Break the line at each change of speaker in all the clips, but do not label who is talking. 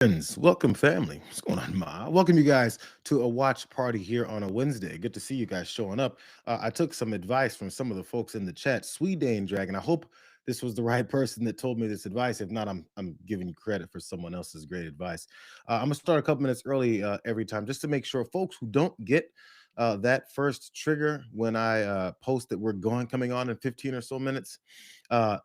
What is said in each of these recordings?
Friends, welcome family. What's going on, Ma? Welcome you guys to a watch party here on a Wednesday. Good to see you guys showing up. I took some advice from some of the folks in the chat. Sweden Dragon. I hope this was the right person that told me this advice. If not, I'm giving you credit for someone else's great advice. I'm gonna start a couple minutes early every time just to make sure folks who don't get that first trigger when I post that we're coming on in 15 or so minutes,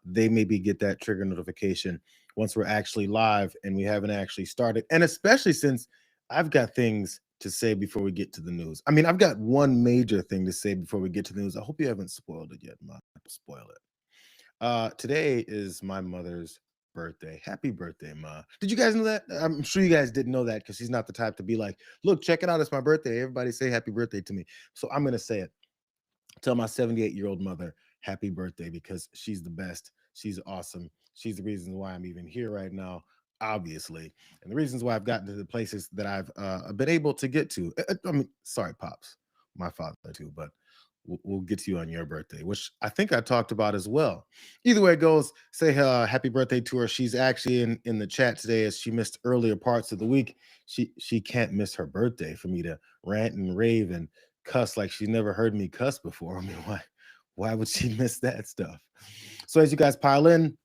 they maybe get that trigger notification once we're actually live and we haven't actually started. And especially since I've got things to say before we get to the news. I mean, I've got one major thing to say before we get to the news. I hope you haven't spoiled it yet, Ma. Spoil it. Today is my mother's birthday. Happy birthday, Ma. Did you guys know that? I'm sure you guys didn't know that because she's not the type to be like, look, check it out. It's my birthday. Everybody say happy birthday to me. So I'm going to say it. Tell my 78-year-old mother happy birthday because she's the best. She's awesome. She's the reason why I'm even here right now, obviously, and the reasons why I've gotten to the places that I've been able to get to. I mean, sorry, pops, my father too, but we'll get to you on your birthday, which I think I talked about as well. Either way it goes, say happy birthday to her. She's actually in the chat today as she missed earlier parts of the week. She can't miss her birthday for me to rant and rave and cuss like she's never heard me cuss before. I mean, why would she miss that stuff? So as you guys pile in,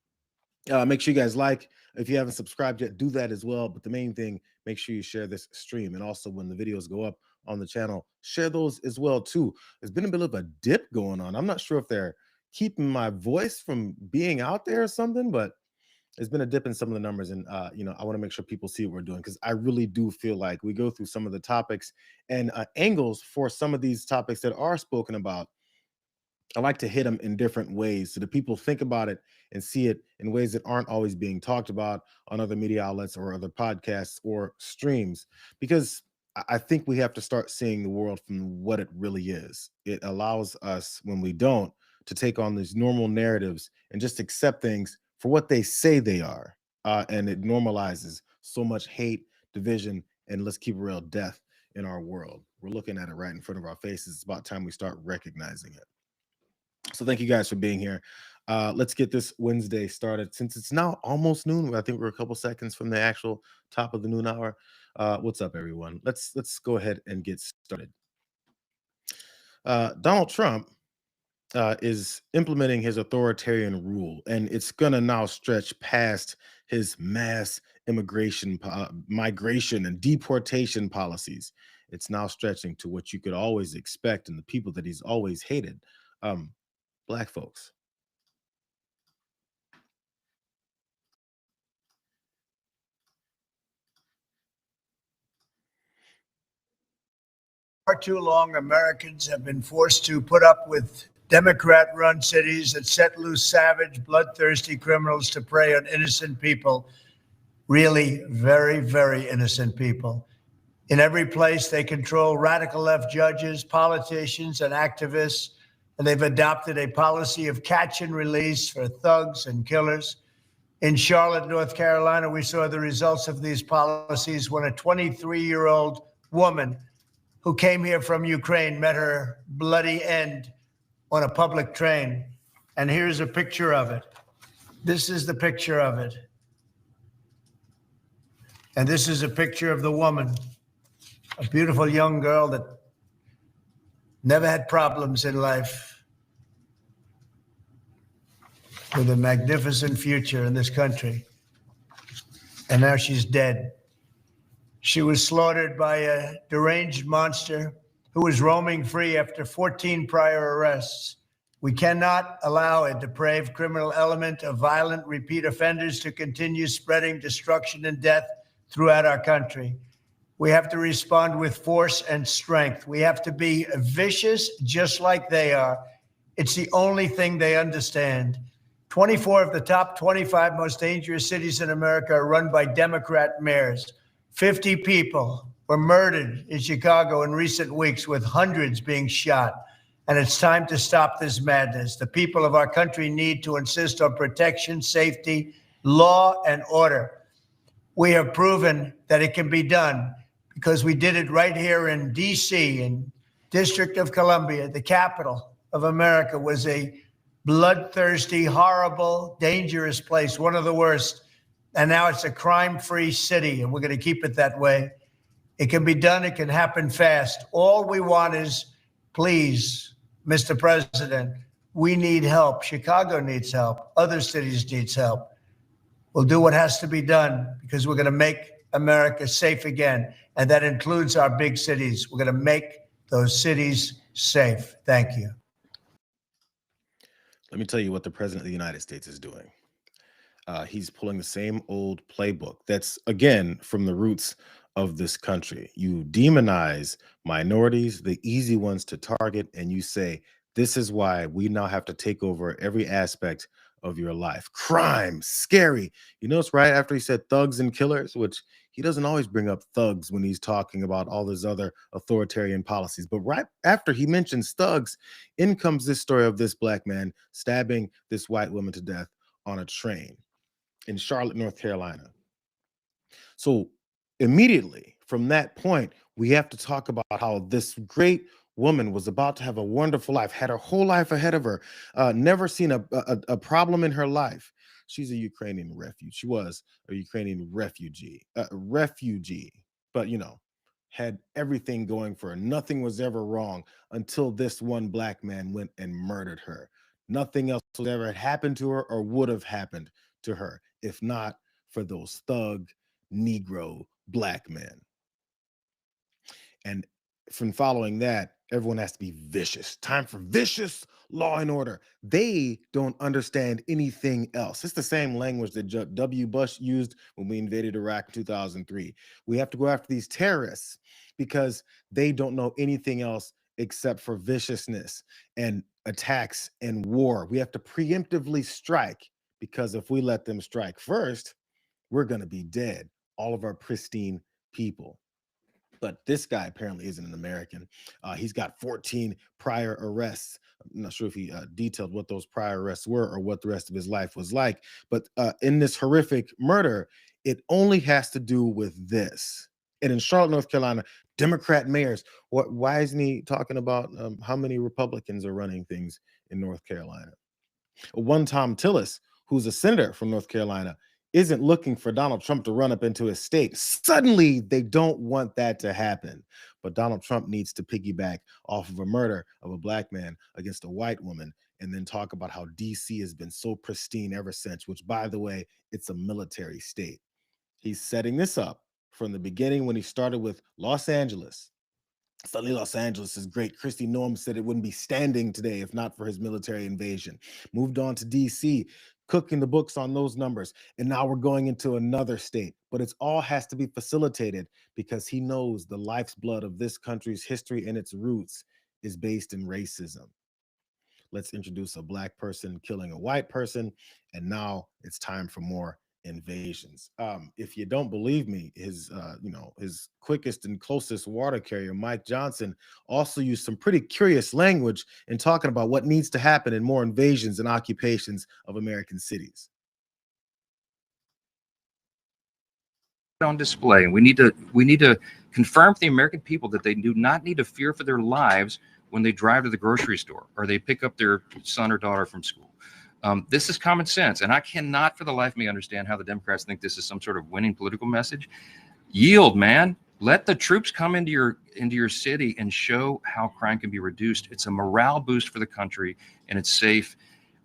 make sure you guys like. If you haven't subscribed yet, do that as well. But the main thing, make sure you share this stream. And also when the videos go up on the channel, share those as well too. There's been a bit of a dip going on. I'm not sure if they're keeping my voice from being out there or something, but there's been a dip in some of the numbers. And, I want to make sure people see what we're doing because I really do feel like we go through some of the topics and angles for some of these topics that are spoken about. I like to hit them in different ways so that people think about it and see it in ways that aren't always being talked about on other media outlets or other podcasts or streams. Because I think we have to start seeing the world from what it really is. It allows us, when we don't, to take on these normal narratives and just accept things for what they say they are. And it normalizes so much hate, division, and let's keep it real, death in our world. We're looking at it right in front of our faces. It's about time we start recognizing it. So thank you guys for being here. Let's get this Wednesday started. Since it's now almost noon, I think we're a couple seconds from the actual top of the noon hour. What's up, everyone? Let's go ahead and get started. Donald Trump is implementing his authoritarian rule, and it's gonna now stretch past his mass migration and deportation policies. It's now stretching to what you could always expect and the people that he's always hated. Um, Black folks.
Far too long, Americans have been forced to put up with Democrat-run cities that set loose savage, bloodthirsty criminals to prey on innocent people, really very, very innocent people. In every place, they control radical left judges, politicians, and activists, and they've adopted a policy of catch and release for thugs and killers. In Charlotte, North Carolina, we saw the results of these policies when a 23-year-old woman who came here from Ukraine met her bloody end on a public train. And here's a picture of it. This is the picture of it. And this is a picture of the woman, a beautiful young girl that never had problems in life, with a magnificent future in this country. And now she's dead. She was slaughtered by a deranged monster who was roaming free after 14 prior arrests. We cannot allow a depraved criminal element of violent repeat offenders to continue spreading destruction and death throughout our country. We have to respond with force and strength. We have to be vicious just like they are. It's the only thing they understand. 24 of the top 25 most dangerous cities in America are run by Democrat mayors. 50 people were murdered in Chicago in recent weeks, with hundreds being shot. And it's time to stop this madness. The people of our country need to insist on protection, safety, law, and order. We have proven that it can be done because we did it right here in D.C., in District of Columbia. The capital of America was a bloodthirsty, horrible, dangerous place, one of the worst And now it's a crime-free city, and we're going to keep it that way. It can be done. It can happen fast. All we want is, please, Mr. President, we need help. Chicago needs help. Other cities needs help. We'll do what has to be done because we're going to make America safe again. And that includes our big cities. We're going to make those cities safe. Thank you.
Let me tell you what the president of the United States is doing. He's pulling the same old playbook that's, again, from the roots of this country. You demonize minorities, the easy ones to target, and you say, this is why we now have to take over every aspect of your life. Crime, scary. You notice right after he said thugs and killers, which he doesn't always bring up thugs when he's talking about all his other authoritarian policies. But right after he mentions thugs, in comes this story of this black man stabbing this white woman to death on a train in Charlotte, North Carolina. So immediately from that point, we have to talk about how this great woman was about to have a wonderful life, had her whole life ahead of her, never seen a problem in her life. She's a Ukrainian refugee. She was a Ukrainian refugee, but had everything going for her. Nothing was ever wrong until this one black man went and murdered her. Nothing else was ever happened to her or would have happened to her if not for those thug Negro black men. And from following that, everyone has to be vicious. Time for vicious law and order. They don't understand anything else. It's the same language that W. Bush used when we invaded Iraq in 2003. We have to go after these terrorists because they don't know anything else except for viciousness and attacks and war. We have to preemptively strike because if we let them strike first, we're going to be dead. All of our pristine people. But this guy apparently isn't an American. He's got 14 prior arrests. I'm not sure if he detailed what those prior arrests were or what the rest of his life was like. But in this horrific murder, it only has to do with this. And in Charlotte, North Carolina, Democrat mayors. Why isn't he talking about how many Republicans are running things in North Carolina? One Tom Tillis, who's a senator from North Carolina, isn't looking for Donald Trump to run up into his state. Suddenly, they don't want that to happen. But Donald Trump needs to piggyback off of a murder of a black man against a white woman and then talk about how DC has been so pristine ever since, which, by the way, it's a military state. He's setting this up from the beginning when he started with Los Angeles. Suddenly, Los Angeles is great. Kristi Noem said it wouldn't be standing today if not for his military invasion. Moved on to DC, cooking the books on those numbers. And now we're going into another state. But it's all has to be facilitated because he knows the life's blood of this country's history and its roots is based in racism. Let's introduce a black person killing a white person. And now it's time for more invasions. If you don't believe me, his quickest and closest water carrier, Mike Johnson, also used some pretty curious language in talking about what needs to happen in more invasions and occupations of American cities.
On display, and we need to confirm to the American people that they do not need to fear for their lives when they drive to the grocery store or they pick up their son or daughter from school. This is common sense, and I cannot for the life of me understand how the Democrats think this is some sort of winning political message. Yield, man. Let the troops come into your city and show how crime can be reduced. It's a morale boost for the country, and it's safe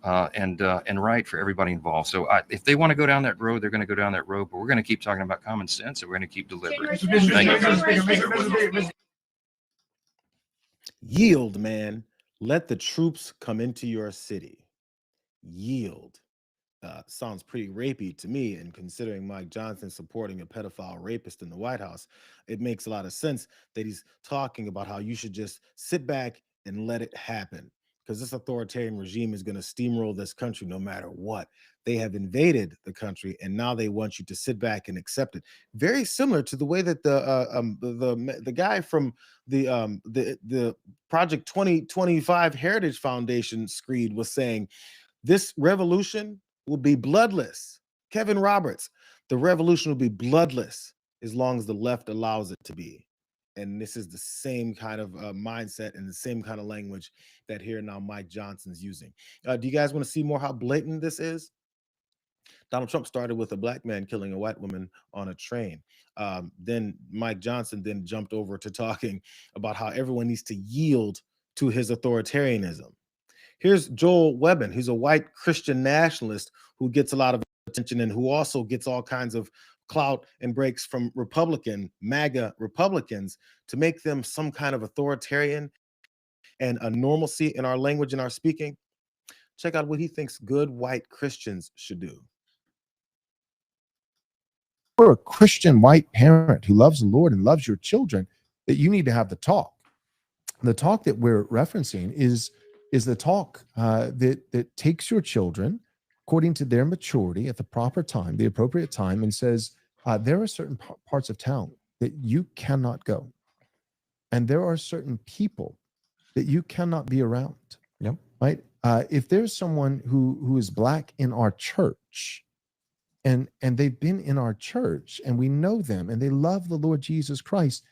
and right for everybody involved. So if they want to go down that road, they're going to go down that road. But we're going to keep talking about common sense, and we're going to keep delivering. Thank you.
Yield, man. Let the troops come into your city. Yield. Sounds pretty rapey to me. And considering Mike Johnson supporting a pedophile rapist in the White House, it makes a lot of sense that he's talking about how you should just sit back and let it happen. Because this authoritarian regime is going to steamroll this country no matter what. They have invaded the country, and now they want you to sit back and accept it. Very similar to the way that the guy from the Project 2025 Heritage Foundation screed was saying, this revolution will be bloodless. Kevin Roberts, the revolution will be bloodless as long as the left allows it to be. And this is the same kind of mindset and the same kind of language that here now Mike Johnson's using. Do you guys want to see more how blatant this is? Donald Trump started with a black man killing a white woman on a train. Then Mike Johnson then jumped over to talking about how everyone needs to yield to his authoritarianism. Here's Joel Webbin, who's a white Christian nationalist who gets a lot of attention and who also gets all kinds of clout and breaks from MAGA Republicans to make them some kind of authoritarian and a normalcy in our language and our speaking. Check out what he thinks good white Christians should do.
You're a Christian white parent who loves the Lord and loves your children, that you need to have the talk. The talk that we're referencing is the talk that takes your children according to their maturity at the proper time, the appropriate time, and says, there are certain parts of town that you cannot go. And there are certain people that you cannot be around.
Yep.
Right? If there's someone who is black in our church, and they've been in our church and we know them and they love the Lord Jesus Christ,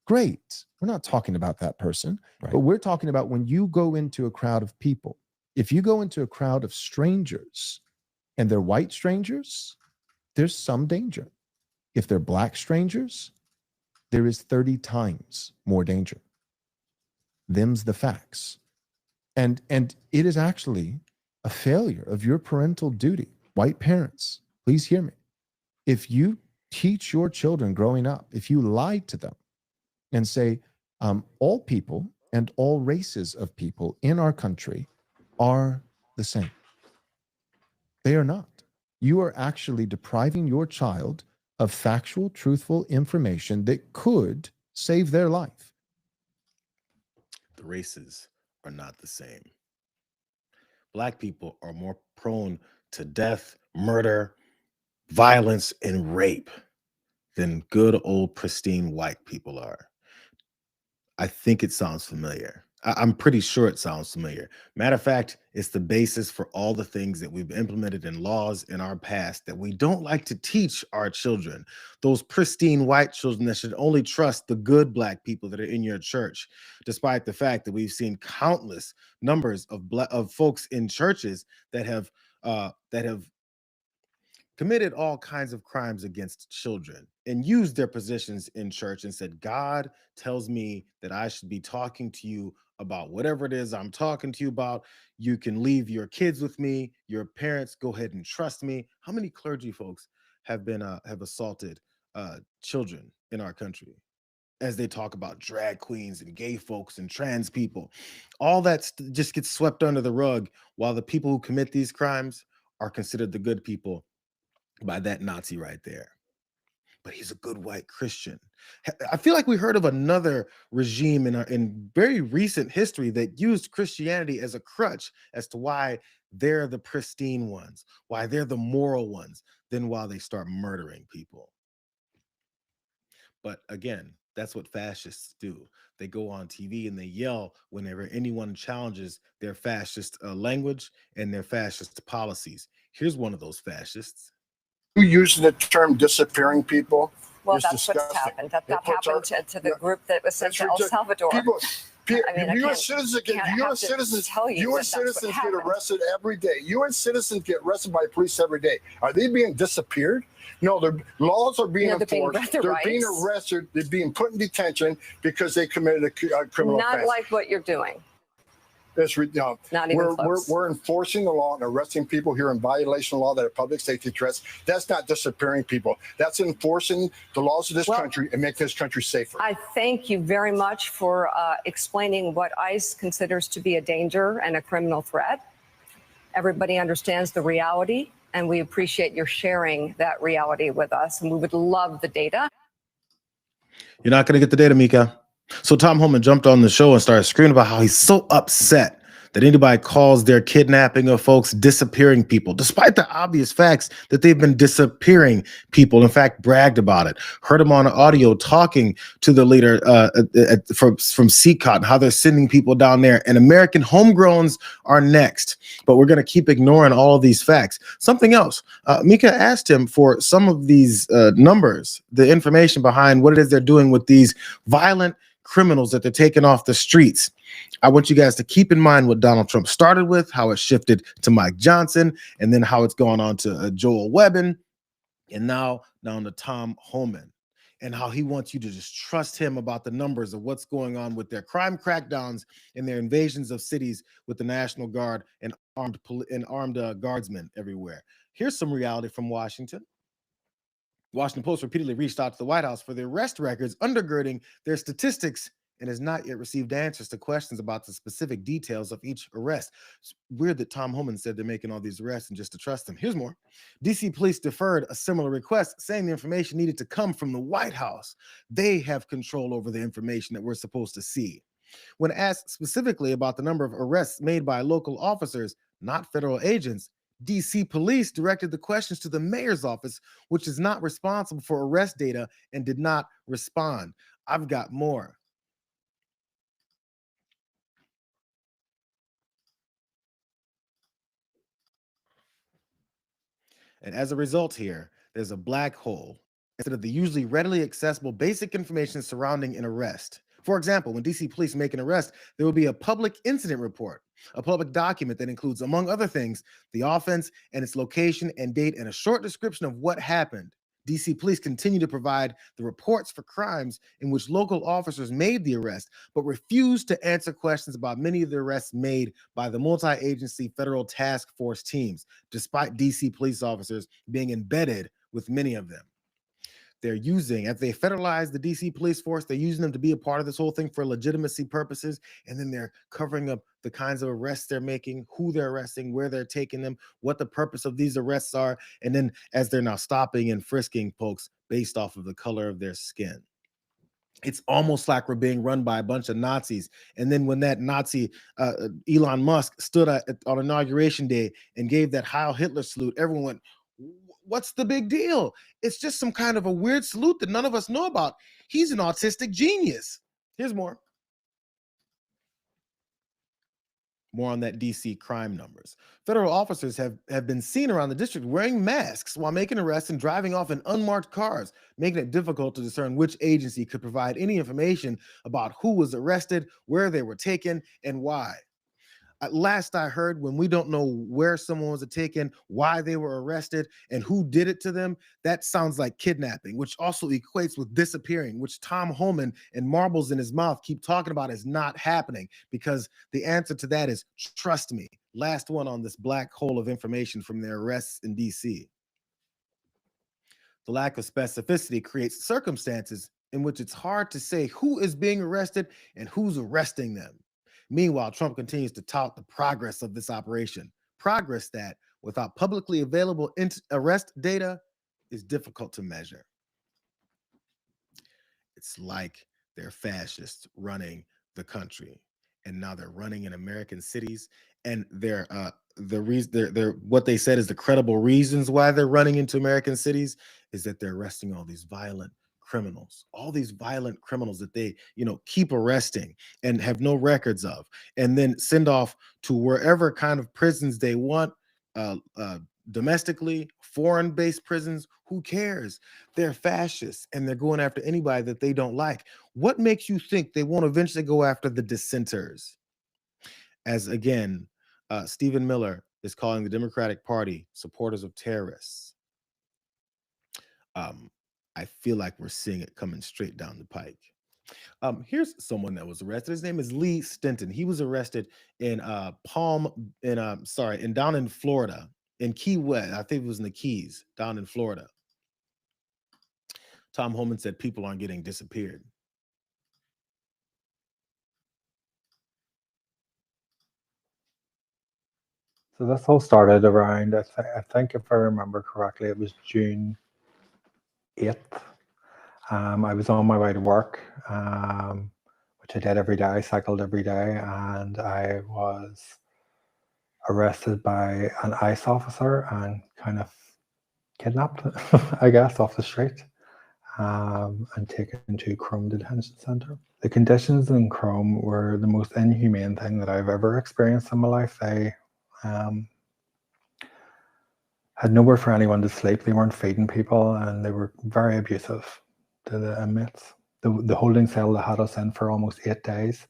great. We're not talking about that person,
right.
But we're talking about when you go into a crowd of people. If you go into a crowd of strangers and they're white strangers, there's some danger. If they're black strangers, there is 30 times more danger. Them's the facts. And it is actually a failure of your parental duty. White parents, please hear me. If you teach your children growing up, if you lie to them and say, all people and all races of people in our country are the same. They are not. You are actually depriving your child of factual, truthful information that could save their life.
The races are not the same. Black people are more prone to death, murder, violence, and rape than good old pristine white people are. I think it sounds familiar. I'm pretty sure it sounds familiar. Matter of fact, it's the basis for all the things that we've implemented in laws in our past that we don't like to teach our children. Those pristine white children that should only trust the good black people that are in your church, despite the fact that we've seen countless numbers of folks in churches that have committed all kinds of crimes against children and used their positions in church and said, God tells me that I should be talking to you about whatever it is I'm talking to you about. You can leave your kids with me, your parents, go ahead and trust me. How many clergy folks have assaulted children in our country as they talk about drag queens and gay folks and trans people? All that just gets swept under the rug while the people who commit these crimes are considered the good people by that Nazi right there. But he's a good white Christian. I feel like we heard of another regime in very recent history that used Christianity as a crutch as to why they're the pristine ones, why they're the moral ones, then while they start murdering people. But again, that's what fascists do. They go on TV and they yell whenever anyone challenges their fascist language and their fascist policies. Here's one of those fascists.
You using the term disappearing people?
Well, that's what's happened. That happened to the group that was sent to El Salvador.
U.S. citizens get arrested every day. U.S. citizens get arrested by police every day. Are they being disappeared? No, their laws are being enforced. They're being arrested. They're being put in detention because they committed a criminal offense.
Not like what you're doing.
Not even close. We're enforcing the law and arresting people here in violation of law that are public safety threats. That's not disappearing people. That's enforcing the laws of this country and make this country safer.
I thank you very much for explaining what ICE considers to be a danger and a criminal threat. Everybody understands the reality, and we appreciate your sharing that reality with us. And we would love the data.
You're not going to get the data, Mika. So Tom Homan jumped on the show and started screaming about how he's so upset that anybody calls their kidnapping of folks disappearing people, despite the obvious facts that they've been disappearing people. In fact, bragged about it. Heard him on audio talking to the leader from CCOT and how they're sending people down there. And American homegrowns are next. But we're going to keep ignoring all of these facts. Something else. Mika asked him for some of these numbers, the information behind what it is they're doing with these violent criminals that they're taking off the streets. I want you guys to keep in mind what Donald Trump started with, how it shifted to Mike Johnson, and then how it's gone on to Joel Webbin, and now down to Tom Homan, and how he wants you to just trust him about the numbers of what's going on with their crime crackdowns and their invasions of cities with the National Guard and armed guardsmen everywhere. Here's some reality from Washington. Washington Post repeatedly reached out to the White House for the arrest records undergirding their statistics and has not yet received answers to questions about the specific details of each arrest. It's weird that Tom Homan said they're making all these arrests and just to trust them. Here's more. DC police deferred a similar request, saying the information needed to come from the White House. They have control over the information that we're supposed to see. When asked specifically about the number of arrests made by local officers, not federal agents, DC police directed the questions to the mayor's office, which is not responsible for arrest data and did not respond. I've got more. And as a result here, there's a black hole instead of the usually readily accessible basic information surrounding an arrest. For example, when DC police make an arrest, there will be a public incident report, a public document that includes, among other things, the offense and its location and date and a short description of what happened. DC police continue to provide the reports for crimes in which local officers made the arrest, but refuse to answer questions about many of the arrests made by the multi-agency federal task force teams, despite DC police officers being embedded with many of them. They're using, as they federalize the DC police force, they're using them to be a part of this whole thing for legitimacy purposes. And then they're covering up the kinds of arrests they're making, who they're arresting, where they're taking them, what the purpose of these arrests are. And then as they're now stopping and frisking folks based off of the color of their skin. It's almost like we're being run by a bunch of Nazis. And then when that Nazi, Elon Musk, stood on Inauguration Day and gave that Heil Hitler salute, everyone went, what's the big deal? It's just some kind of a weird salute that none of us know about. He's an autistic genius. Here's more. More on that DC crime numbers. Federal officers have been seen around the district wearing masks while making arrests and driving off in unmarked cars, making it difficult to discern which agency could provide any information about who was arrested, where they were taken, and why. At last I heard, when we don't know where someone was taken, why they were arrested, and who did it to them, that sounds like kidnapping, which also equates with disappearing, which Tom Homan and marbles in his mouth keep talking about is not happening, because the answer to that is trust me. Last one on this black hole of information from their arrests in DC. The lack of specificity creates circumstances in which it's hard to say who is being arrested and who's arresting them. Meanwhile, Trump continues to tout the progress of this operation, progress that, without publicly available arrest data, is difficult to measure. It's like they're fascists running the country, and now they're running in American cities, and they're what they said is the credible reasons why they're running into American cities is that they're arresting all these violent criminals, all these violent criminals that they, keep arresting and have no records of, and then send off to wherever kind of prisons they want, domestically, foreign-based prisons. Who cares? They're fascists and they're going after anybody that they don't like. What makes you think they won't eventually go after the dissenters? As again, Stephen Miller is calling the Democratic Party supporters of terrorists. I feel like we're seeing it coming straight down the pike. Here's someone that was arrested. His name is Lee Stinton. He was arrested in down in Florida, in Key West. I think it was in the Keys, down in Florida. Tom Homan said people aren't getting disappeared.
So this all started around, I think if I remember correctly, it was June 8th. I was on my way to work, which I did every day. I cycled every day, and I was arrested by an ICE officer and kind of kidnapped, I guess, off the street, and taken to Chrome Detention Center. The conditions in Chrome were the most inhumane thing that I've ever experienced in my life. They had nowhere for anyone to sleep. They weren't feeding people, and they were very abusive to the inmates. the holding cell that had us in for almost 8 days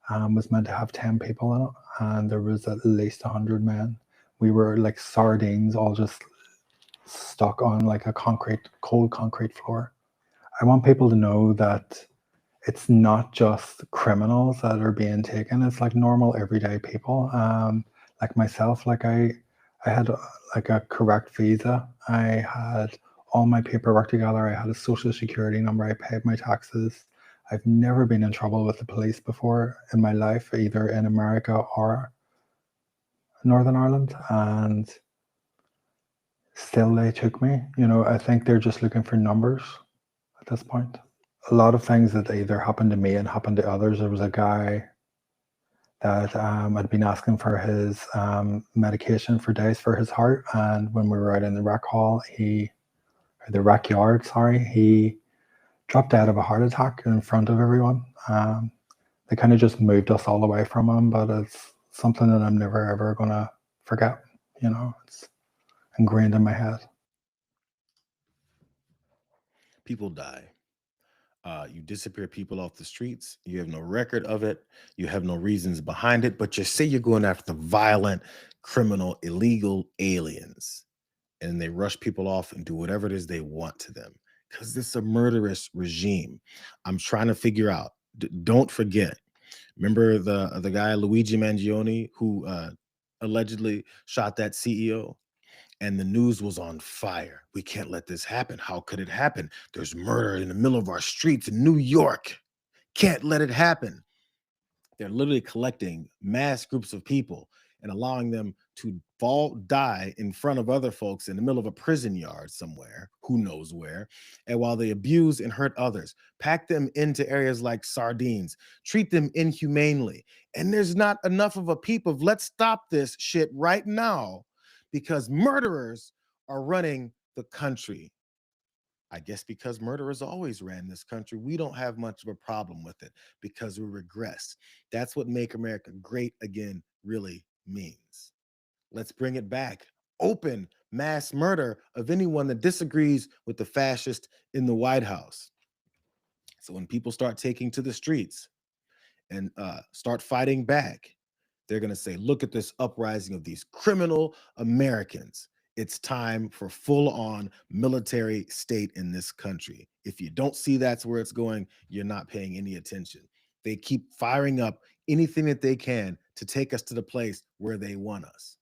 was meant to have 10 people in it, and there was at least 100 men. We were like sardines, all just stuck on like a cold concrete floor. I want people to know that it's not just criminals that are being taken. It's like normal everyday people. Like myself, like I had like a correct visa. I had all my paperwork together. I had a social security number. I paid my taxes. I've never been in trouble with the police before in my life, either in America or Northern Ireland. And still they took me. You know, I think they're just looking for numbers at this point. A lot of things that either happened to me and happened to others. There was a guy that had been asking for his medication for days for his heart, and when we were out in the rec hall, the rec yard, sorry, he dropped dead of a heart attack in front of everyone. They kind of just moved us all away from him, but it's something that I'm never ever gonna forget. You know, it's ingrained in my head.
People die. You disappear people off the streets. You have no record of it. You have no reasons behind it, but you say you're going after the violent, criminal, illegal aliens, and they rush people off and do whatever it is they want to them because this is a murderous regime. I'm trying to figure out. Don't forget. Remember the guy Luigi Mangione who allegedly shot that CEO? And the news was on fire. We can't let this happen. How could it happen? There's murder in the middle of our streets in New York. Can't let it happen. They're literally collecting mass groups of people and allowing them to die in front of other folks in the middle of a prison yard somewhere, who knows where, and while they abuse and hurt others, pack them into areas like sardines, treat them inhumanely. And there's not enough of a peep of let's stop this shit right now because murderers are running the country. I guess because murderers always ran this country, we don't have much of a problem with it because we regressed. That's what Make America Great Again really means. Let's bring it back. Open mass murder of anyone that disagrees with the fascist in the White House. So when people start taking to the streets and start fighting back, they're going to say, look at this uprising of these criminal Americans. It's time for full-on military state in this country. If you don't see that's where it's going, you're not paying any attention. They keep firing up anything that they can to take us to the place where they want us.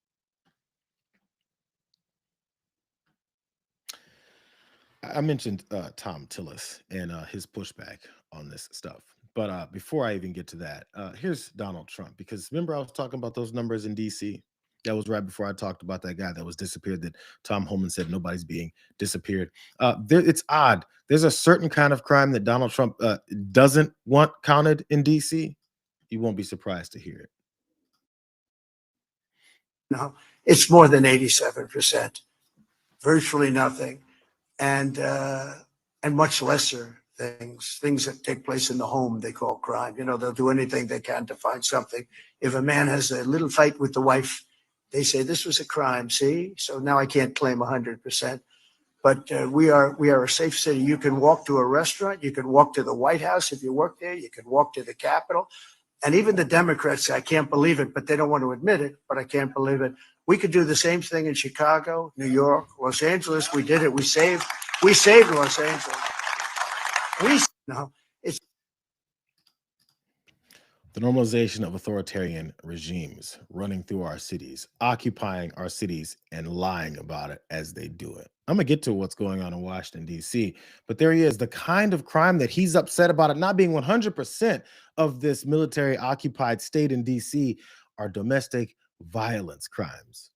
I mentioned Tom Tillis and his pushback on this stuff. But before I even get to that, here's Donald Trump, because remember I was talking about those numbers in DC? That was right before I talked about that guy that was disappeared that Tom Homan said nobody's being disappeared. It's odd. There's a certain kind of crime that Donald Trump doesn't want counted in DC. You won't be surprised to hear it.
No, it's more than 87%, virtually nothing. And much lesser things that take place in the home they call crime. You know, they'll do anything they can to find something. If a man has a little fight with the wife, they say this was a crime. See, so now I can't claim 100%. But we are a safe city. You can walk to a restaurant. You can walk to the White House if you work there. You can walk to the Capitol. And even the Democrats, I can't believe it, but they don't want to admit it, but I can't believe it. We could do the same thing in Chicago, New York, Los Angeles. We did it. We saved Los Angeles. It's
the normalization of authoritarian regimes running through our cities, occupying our cities, and lying about it as they do it. I'm going to get to what's going on in Washington, D.C., but there he is. The kind of crime that he's upset about it not being 100% of this military occupied state in D.C. are domestic violence crimes.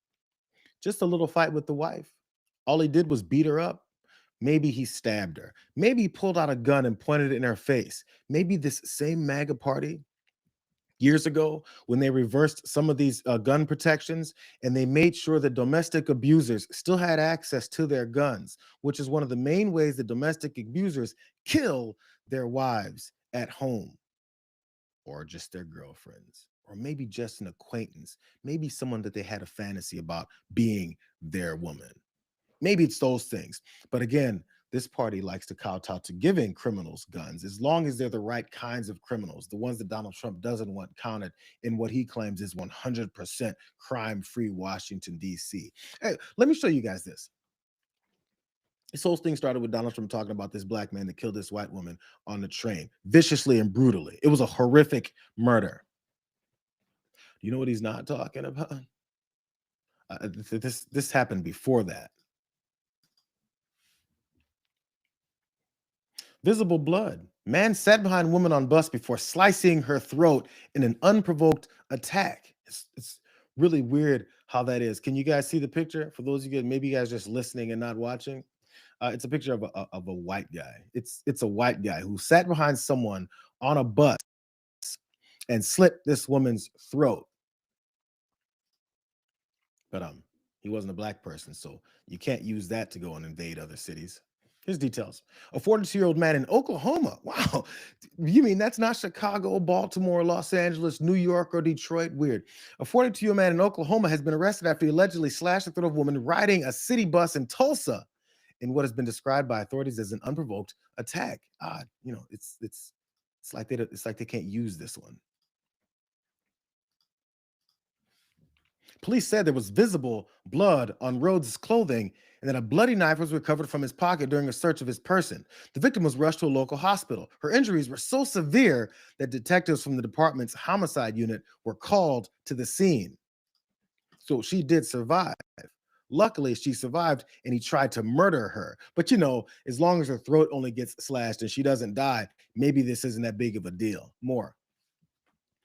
Just a little fight with the wife. All he did was beat her up. Maybe he stabbed her. Maybe he pulled out a gun and pointed it in her face. Maybe this same MAGA party years ago, when they reversed some of these gun protections and they made sure that domestic abusers still had access to their guns, which is one of the main ways that domestic abusers kill their wives at home, or just their girlfriends, or maybe just an acquaintance, maybe someone that they had a fantasy about being their woman. Maybe it's those things. But again, this party likes to kowtow to giving criminals guns, as long as they're the right kinds of criminals, the ones that Donald Trump doesn't want counted in what he claims is 100% crime-free Washington, D.C. Hey, let me show you guys this. This whole thing started with Donald Trump talking about this black man that killed this white woman on the train, viciously and brutally. It was a horrific murder. You know what he's not talking about? This happened before that. Visible blood. Man sat behind woman on bus before slicing her throat in an unprovoked attack. It's really weird how that is. Can you guys see the picture? For those of you, maybe you guys just listening and not watching. It's a picture of a white guy. It's a white guy who sat behind someone on a bus and slit this woman's throat. But he wasn't a black person, so you can't use that to go and invade other cities. Here's details. A 42-year-old man in Oklahoma. Wow. You mean that's not Chicago, Baltimore, Los Angeles, New York, or Detroit? Weird. A 42-year-old man in Oklahoma has been arrested after he allegedly slashed the throat of a woman riding a city bus in Tulsa in what has been described by authorities as an unprovoked attack. Odd. You know, it's like they can't use this one. Police said there was visible blood on Rhodes' clothing and that a bloody knife was recovered from his pocket during a search of his person. The victim was rushed to a local hospital. Her injuries were so severe that detectives from the department's homicide unit were called to the scene. So she did survive. Luckily, she survived and he tried to murder her. But you know, as long as her throat only gets slashed and she doesn't die, maybe this isn't that big of a deal. More.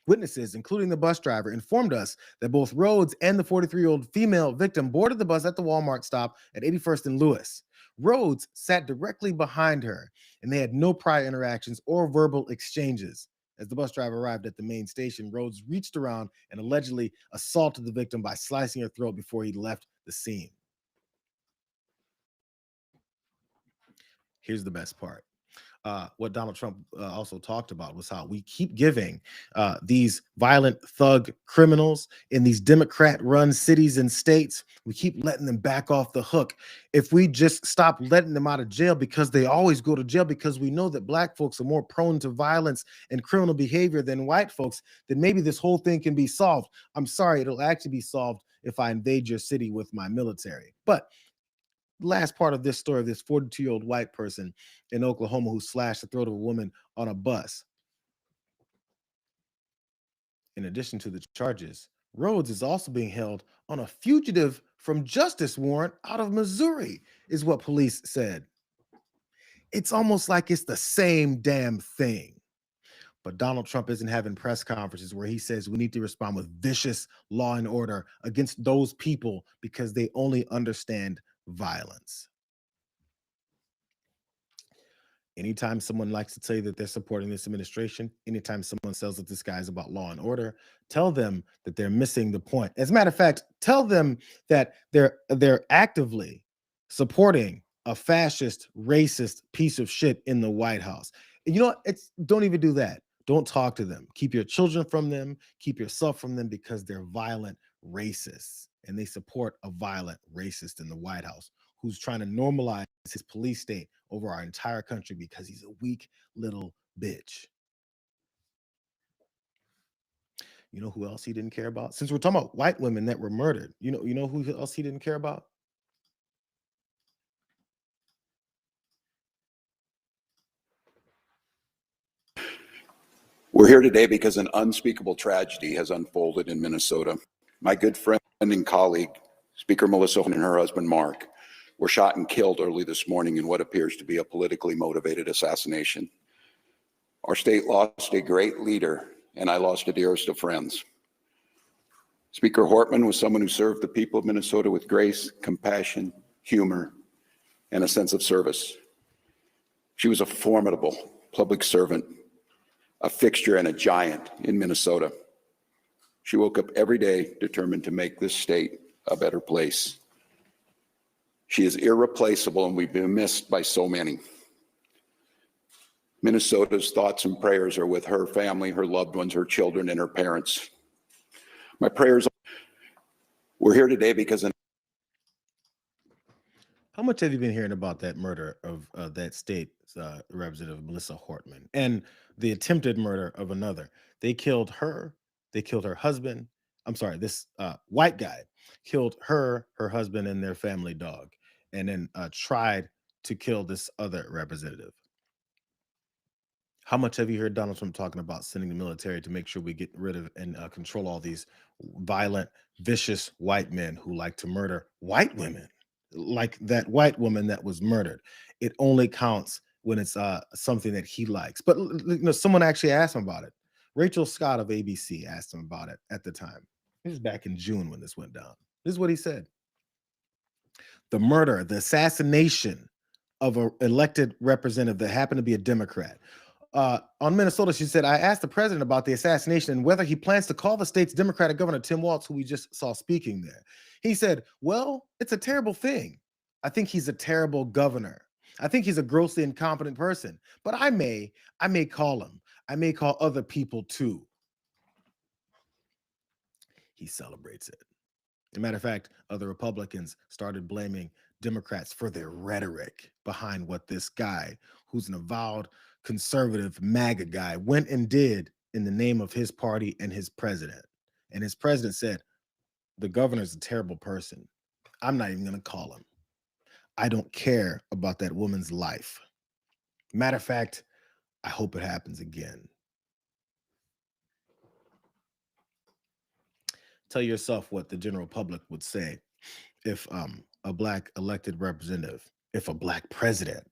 Witnesses, including the bus driver, informed us that both Rhodes and the 43-year-old female victim boarded the bus at the Walmart stop at 81st and Lewis. Rhodes sat directly behind her, and they had no prior interactions or verbal exchanges. As the bus driver arrived at the main station, Rhodes reached around and allegedly assaulted the victim by slicing her throat before he left the scene. Here's the best part. What Donald Trump also talked about was how we keep giving these violent thug criminals in these Democrat-run cities and states, we keep letting them back off the hook. If we just stop letting them out of jail, because they always go to jail because we know that black folks are more prone to violence and criminal behavior than white folks, then maybe this whole thing can be solved. I'm sorry, it'll actually be solved if I invade your city with my military. But last part of this story of this 42-year-old white person in Oklahoma who slashed the throat of a woman on a bus. In addition to the charges, Rhodes is also being held on a fugitive from justice warrant out of Missouri, is what police said. It's almost like it's the same damn thing. But Donald Trump isn't having press conferences where he says we need to respond with vicious law and order against those people because they only understand violence. Anytime someone likes to say that they're supporting this administration, anytime someone says that this guy is about law and order, tell them that they're missing the point. As a matter of fact, tell them that they're actively supporting a fascist, racist piece of shit in the White House. And you know what? Don't even do that. Don't talk to them. Keep your children from them. Keep yourself from them, because they're violent racists, and they support a violent racist in the White House who's trying to normalize his police state over our entire country because he's a weak little bitch. You know who else he didn't care about? Since we're talking about white women that were murdered, you know who else he didn't care about?
We're here today because an unspeakable tragedy has unfolded in Minnesota. My good friend and colleague, Speaker Melissa and her husband, Mark, were shot and killed early this morning in what appears to be a politically motivated assassination. Our state lost a great leader, and I lost a dearest of friends. Speaker Hortman was someone who served the people of Minnesota with grace, compassion, humor, and a sense of service. She was a formidable public servant, a fixture and a giant in Minnesota. She woke up every day determined to make this state a better place. She is irreplaceable, and we've been missed by so many. Minnesota's thoughts and prayers are with her family, her loved ones, her children, and her parents. My prayers. We're here today because
How much have you been hearing about that murder of that state representative, Melissa Hortman, and the attempted murder of another? They killed her. They killed her husband. I'm sorry, this white guy killed her, her husband, and their family dog, and then tried to kill this other representative. How much have you heard Donald Trump talking about sending the military to make sure we get rid of and control all these violent, vicious white men who like to murder white women, like that white woman that was murdered? It only counts when it's something that he likes. But someone actually asked him about it. Rachel Scott of ABC asked him about it at the time. This is back in June when this went down. This is what he said. The murder, the assassination of an elected representative that happened to be a Democrat. On Minnesota, she said, I asked the president about the assassination and whether he plans to call the state's Democratic governor, Tim Walz, who we just saw speaking there. He said, well, it's a terrible thing. I think he's a terrible governor. I think he's a grossly incompetent person, but I may call him. I may call other people too. He celebrates it. As a matter of fact, other Republicans started blaming Democrats for their rhetoric behind what this guy, who's an avowed conservative MAGA guy, went and did in the name of his party and his president. And his president said, the governor's a terrible person. I'm not even going to call him. I don't care about that woman's life. Matter of fact, I hope it happens again. Tell yourself what the general public would say if a black elected representative, if a black president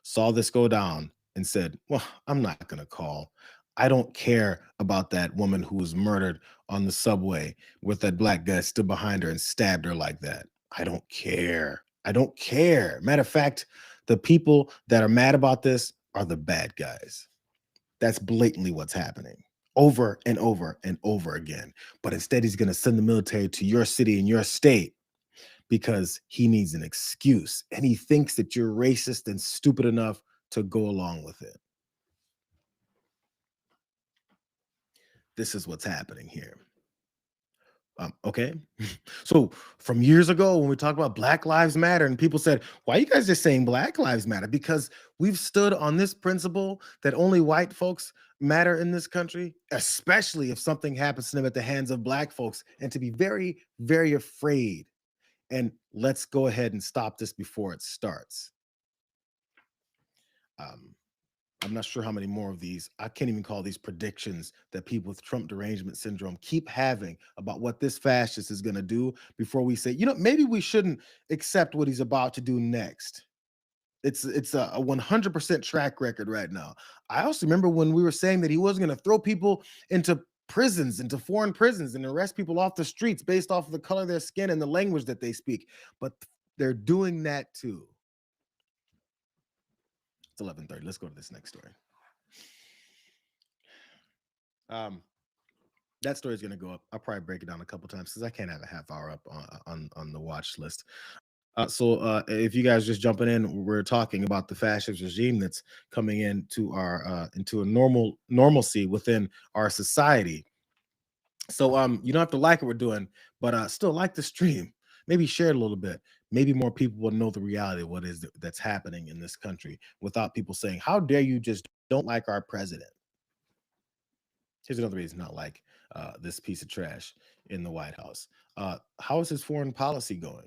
saw this go down and said, well, I'm not going to call. I don't care about that woman who was murdered on the subway with that black guy stood behind her and stabbed her like that. I don't care. I don't care. Matter of fact, the people that are mad about this are the bad guys. That's blatantly what's happening over and over and over again. But instead, he's going to send the military to your city and your state because he needs an excuse. And he thinks that you're racist and stupid enough to go along with it. This is what's happening here. Okay. So from years ago, when we talked about Black Lives Matter and people said, why are you guys just saying Black Lives Matter? Because we've stood on this principle that only white folks matter in this country, especially if something happens to them at the hands of black folks, and to be very, very afraid. And let's go ahead and stop this before it starts. I'm not sure how many more of these, I can't even call these predictions that people with Trump derangement syndrome keep having about what this fascist is going to do before we say, maybe we shouldn't accept what he's about to do next. It's a 100% track record right now. I also remember when we were saying that he wasn't going to throw people into prisons, into foreign prisons, and arrest people off the streets based off of the color of their skin and the language that they speak. But they're doing that too. 11:30. Let's go to this next story. That story is going to go up. I'll probably break it down a couple times because I can't have a half hour up on the watch list. So if you guys just jumping in, we're talking about the fascist regime that's coming into our into a normalcy within our society. So you don't have to like what we're doing, but still like the stream. Maybe share it a little bit. Maybe more people will know the reality of what is that's happening in this country without people saying, how dare you just don't like our president? Here's another reason not like this piece of trash in the White House. How is his foreign policy going?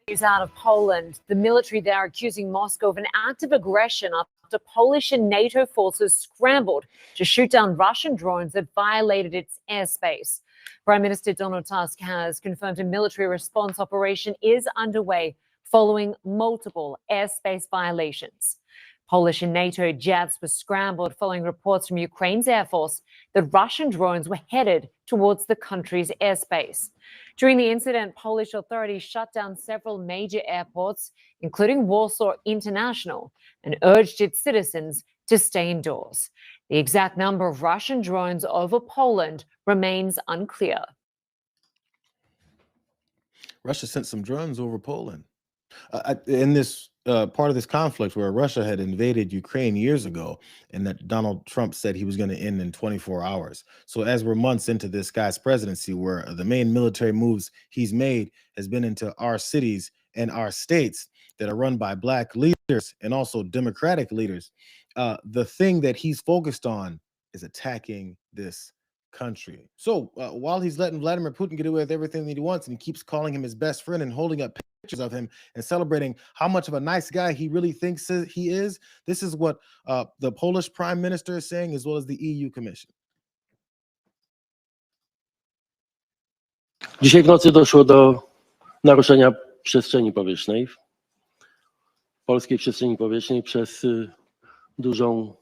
News out of Poland. The military there accusing Moscow of an act of aggression after Polish and NATO forces scrambled to shoot down Russian drones that violated its airspace. Prime Minister Donald Tusk has confirmed a military response operation is underway following multiple airspace violations. Polish and NATO jets were scrambled following reports from Ukraine's Air Force that Russian drones were headed towards the country's airspace. During the incident, Polish authorities shut down several major airports, including Warsaw International, and urged its citizens to stay indoors. The exact number of Russian drones over Poland remains unclear.
Russia sent some drones over Poland. In this part of this conflict where Russia had invaded Ukraine years ago, and that Donald Trump said he was going to end in 24 hours. So as we're months into this guy's presidency, where the main military moves he's made has been into our cities and our states that are run by Black leaders and also Democratic leaders, the thing that he's focused on is attacking this country. So while he's letting Vladimir Putin get away with everything that he wants, and he keeps calling him his best friend and holding up pictures of him and celebrating how much of a nice guy he really thinks he is, this is what the Polish prime minister is saying, as well as the EU Commission.
Dzisiaj w nocy doszło do naruszenia przestrzeni powietrznej, polskiej przestrzeni powietrznej, przez dużą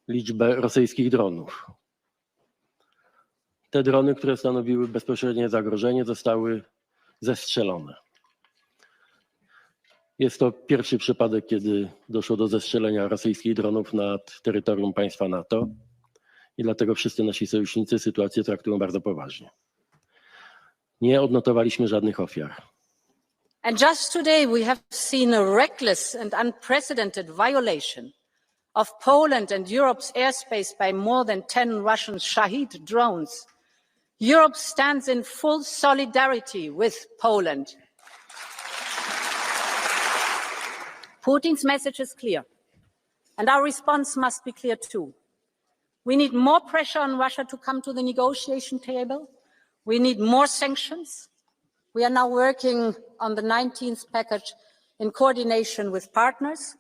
liczbę rosyjskich dronów. Te drony, które stanowiły bezpośrednie zagrożenie, zostały zestrzelone. Jest to pierwszy przypadek, kiedy doszło do zestrzelenia rosyjskich dronów nad terytorium państwa NATO i dlatego wszyscy nasi sojusznicy sytuację traktują bardzo poważnie. Nie odnotowaliśmy żadnych ofiar.
And just today we have seen a reckless and unprecedented violation of Poland and Europe's airspace by more than 10 Russian Shahid drones. Europe stands in full solidarity with Poland. Putin's message is clear, and our response must be clear too. We need more pressure on Russia to come to the negotiation table. We need more sanctions. We are now working on the 19th package in coordination with partners.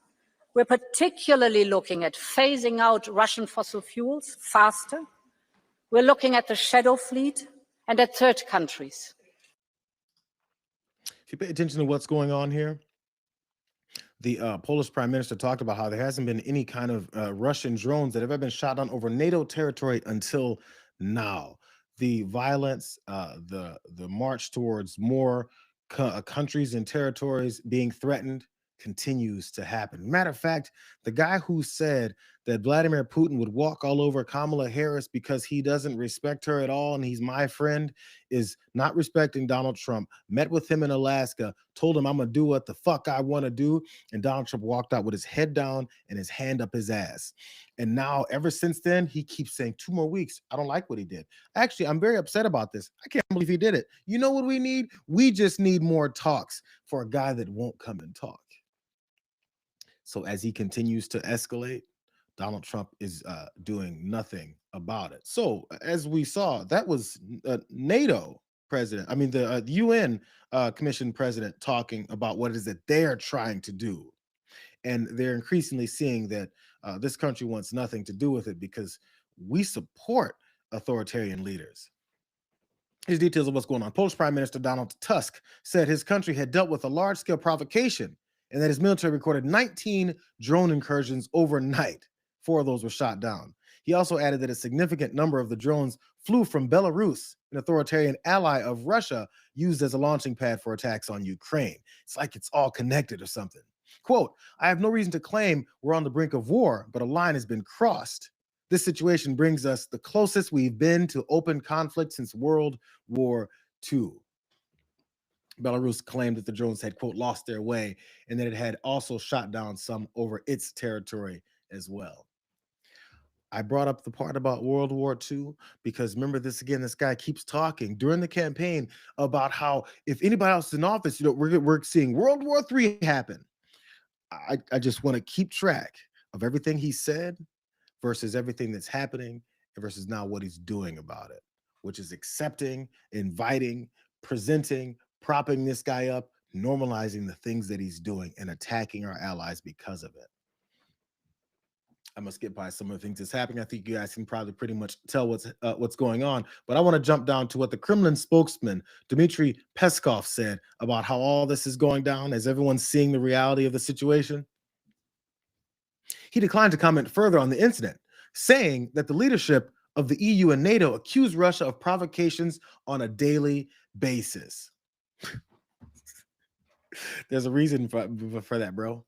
We're particularly looking at phasing out Russian fossil fuels faster. We're looking at the shadow fleet and at third countries.
If you pay attention to what's going on here, the Polish prime minister talked about how there hasn't been any kind of Russian drones that have ever been shot down over NATO territory until now. The violence, the march towards more countries and territories being threatened continues to happen. Matter of fact, the guy who said that Vladimir Putin would walk all over Kamala Harris because he doesn't respect her at all and he's my friend is not respecting Donald Trump, met with him in Alaska, told him I'm going to do what the fuck I want to do, and Donald Trump walked out with his head down and his hand up his ass. And now, ever since then, he keeps saying 2 more weeks. I don't like what he did. Actually, I'm very upset about this. I can't believe he did it. You know what we need? We just need more talks for a guy that won't come and talk. So as he continues to escalate, Donald Trump is doing nothing about it. So as we saw, that was NATO president, the UN Commission president talking about what it is that they're trying to do. And they're increasingly seeing that this country wants nothing to do with it because we support authoritarian leaders. Here's details of what's going on. Polish Prime Minister Donald Tusk said his country had dealt with a large-scale provocation and that his military recorded 19 drone incursions overnight. 4 of those were shot down. He also added that a significant number of the drones flew from Belarus, an authoritarian ally of Russia, used as a launching pad for attacks on Ukraine. It's like it's all connected or something. Quote, I have no reason to claim we're on the brink of war, but a line has been crossed. This situation brings us the closest we've been to open conflict since World War II. Belarus claimed that the drones had, quote, lost their way and that it had also shot down some over its territory as well. I brought up the part about World War II because remember this again, this guy keeps talking during the campaign about how if anybody else is in office, we're seeing World War III happen. I just want to keep track of everything he said versus everything that's happening versus now what he's doing about it, which is accepting, inviting, presenting, propping this guy up, normalizing the things that he's doing and attacking our allies because of it. I'm gonna skip by some of the things that's happening. I think you guys can probably pretty much tell what's going on, but I want to jump down to what the Kremlin spokesman Dmitry Peskov said about how all this is going down as everyone's seeing the reality of the situation. He declined to comment further on the incident, saying that the leadership of the EU and NATO accuse Russia of provocations on a daily basis. There's a reason for that, bro.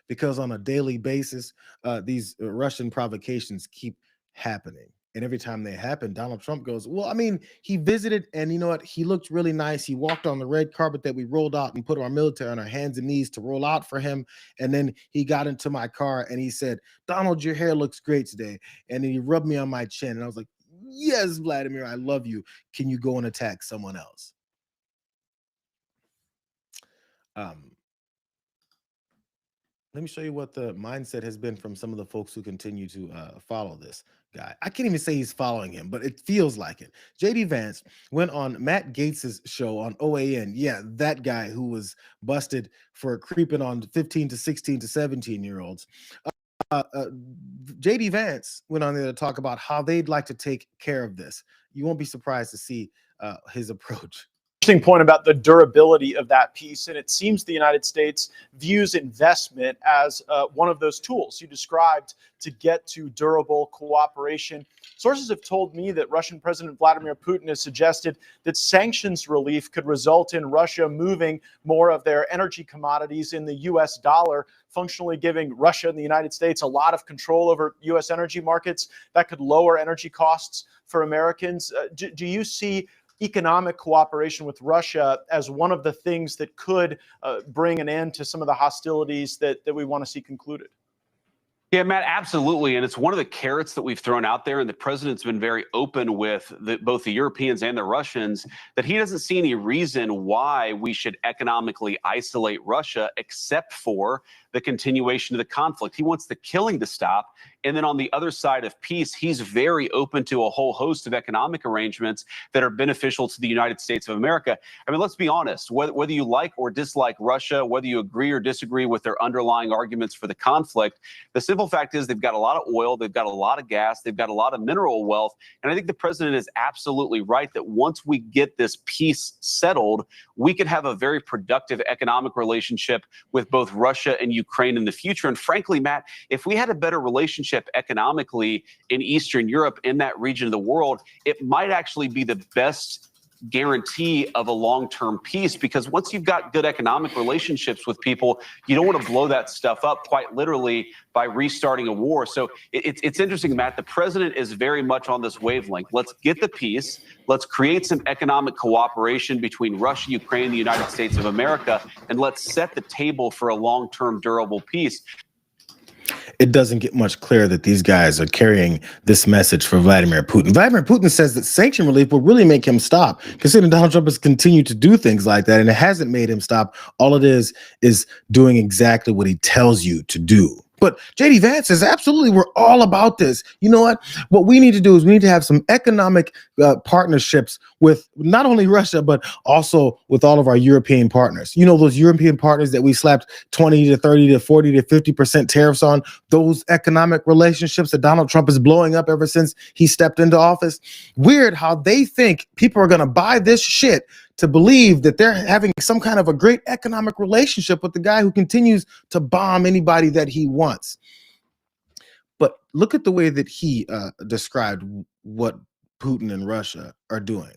Because on a daily basis, these Russian provocations keep happening. And every time they happen, Donald Trump goes, well, I mean, he visited and you know what? He looked really nice. He walked on the red carpet that we rolled out and put our military on our hands and knees to roll out for him. And then he got into my car and he said, Donald, your hair looks great today. And then he rubbed me on my chin. And I was like, yes, Vladimir, I love you. Can you go and attack someone else? Let me show you what the mindset has been from some of the folks who continue to follow this guy. I can't even say he's following him, but it feels like it. JD Vance went on Matt Gaetz's show on OAN. Yeah, that guy who was busted for creeping on 15 to 16 to 17-year-olds. JD Vance went on there to talk about how they'd like to take care of this. You won't be surprised to see his approach.
Interesting point about the durability of that piece, and it seems the United States views investment as one of those tools you described to get to durable cooperation. Sources have told me that Russian President Vladimir Putin has suggested that sanctions relief could result in Russia moving more of their energy commodities in the US dollar, functionally giving Russia and the United States a lot of control over US energy markets. That could lower energy costs for Americans. Do you see economic cooperation with Russia as one of the things that could bring an end to some of the hostilities that we want to see concluded?
Yeah, Matt, absolutely. And it's one of the carrots that we've thrown out there. And the president's been very open with both the Europeans and the Russians that he doesn't see any reason why we should economically isolate Russia except for the continuation of the conflict. He wants the killing to stop. And then on the other side of peace, he's very open to a whole host of economic arrangements that are beneficial to the United States of America. I mean, let's be honest, whether you like or dislike Russia, whether you agree or disagree with their underlying arguments for the conflict, the simple fact is they've got a lot of oil, they've got a lot of gas, they've got a lot of mineral wealth. And I think the president is absolutely right that once we get this peace settled, we could have a very productive economic relationship with both Russia and Ukraine in the future. And frankly, Matt, if we had a better relationship economically in Eastern Europe, in that region of the world, it might actually be the best guarantee of a long-term peace, because once you've got good economic relationships with people, you don't want to blow that stuff up quite literally by restarting a war. So it's interesting, Matt, the president is very much on this wavelength. Let's get the peace. Let's create some economic cooperation between Russia, Ukraine, and the United States of America, and let's set the table for a long-term durable peace.
It doesn't get much clearer that these guys are carrying this message for Vladimir Putin. Vladimir Putin says that sanction relief will really make him stop, considering Donald Trump has continued to do things like that, and it hasn't made him stop. All it is doing exactly what he tells you to do. But JD Vance says, absolutely, we're all about this. You know what? What we need to do is we need to have some economic partnerships with not only Russia, but also with all of our European partners. You know, those European partners that we slapped 20 to 30 to 40 to 50% tariffs on, those economic relationships that Donald Trump is blowing up ever since he stepped into office. Weird how they think people are going to buy this shit to believe that they're having some kind of a great economic relationship with the guy who continues to bomb anybody that he wants. But look at the way that he described what Putin and Russia are doing.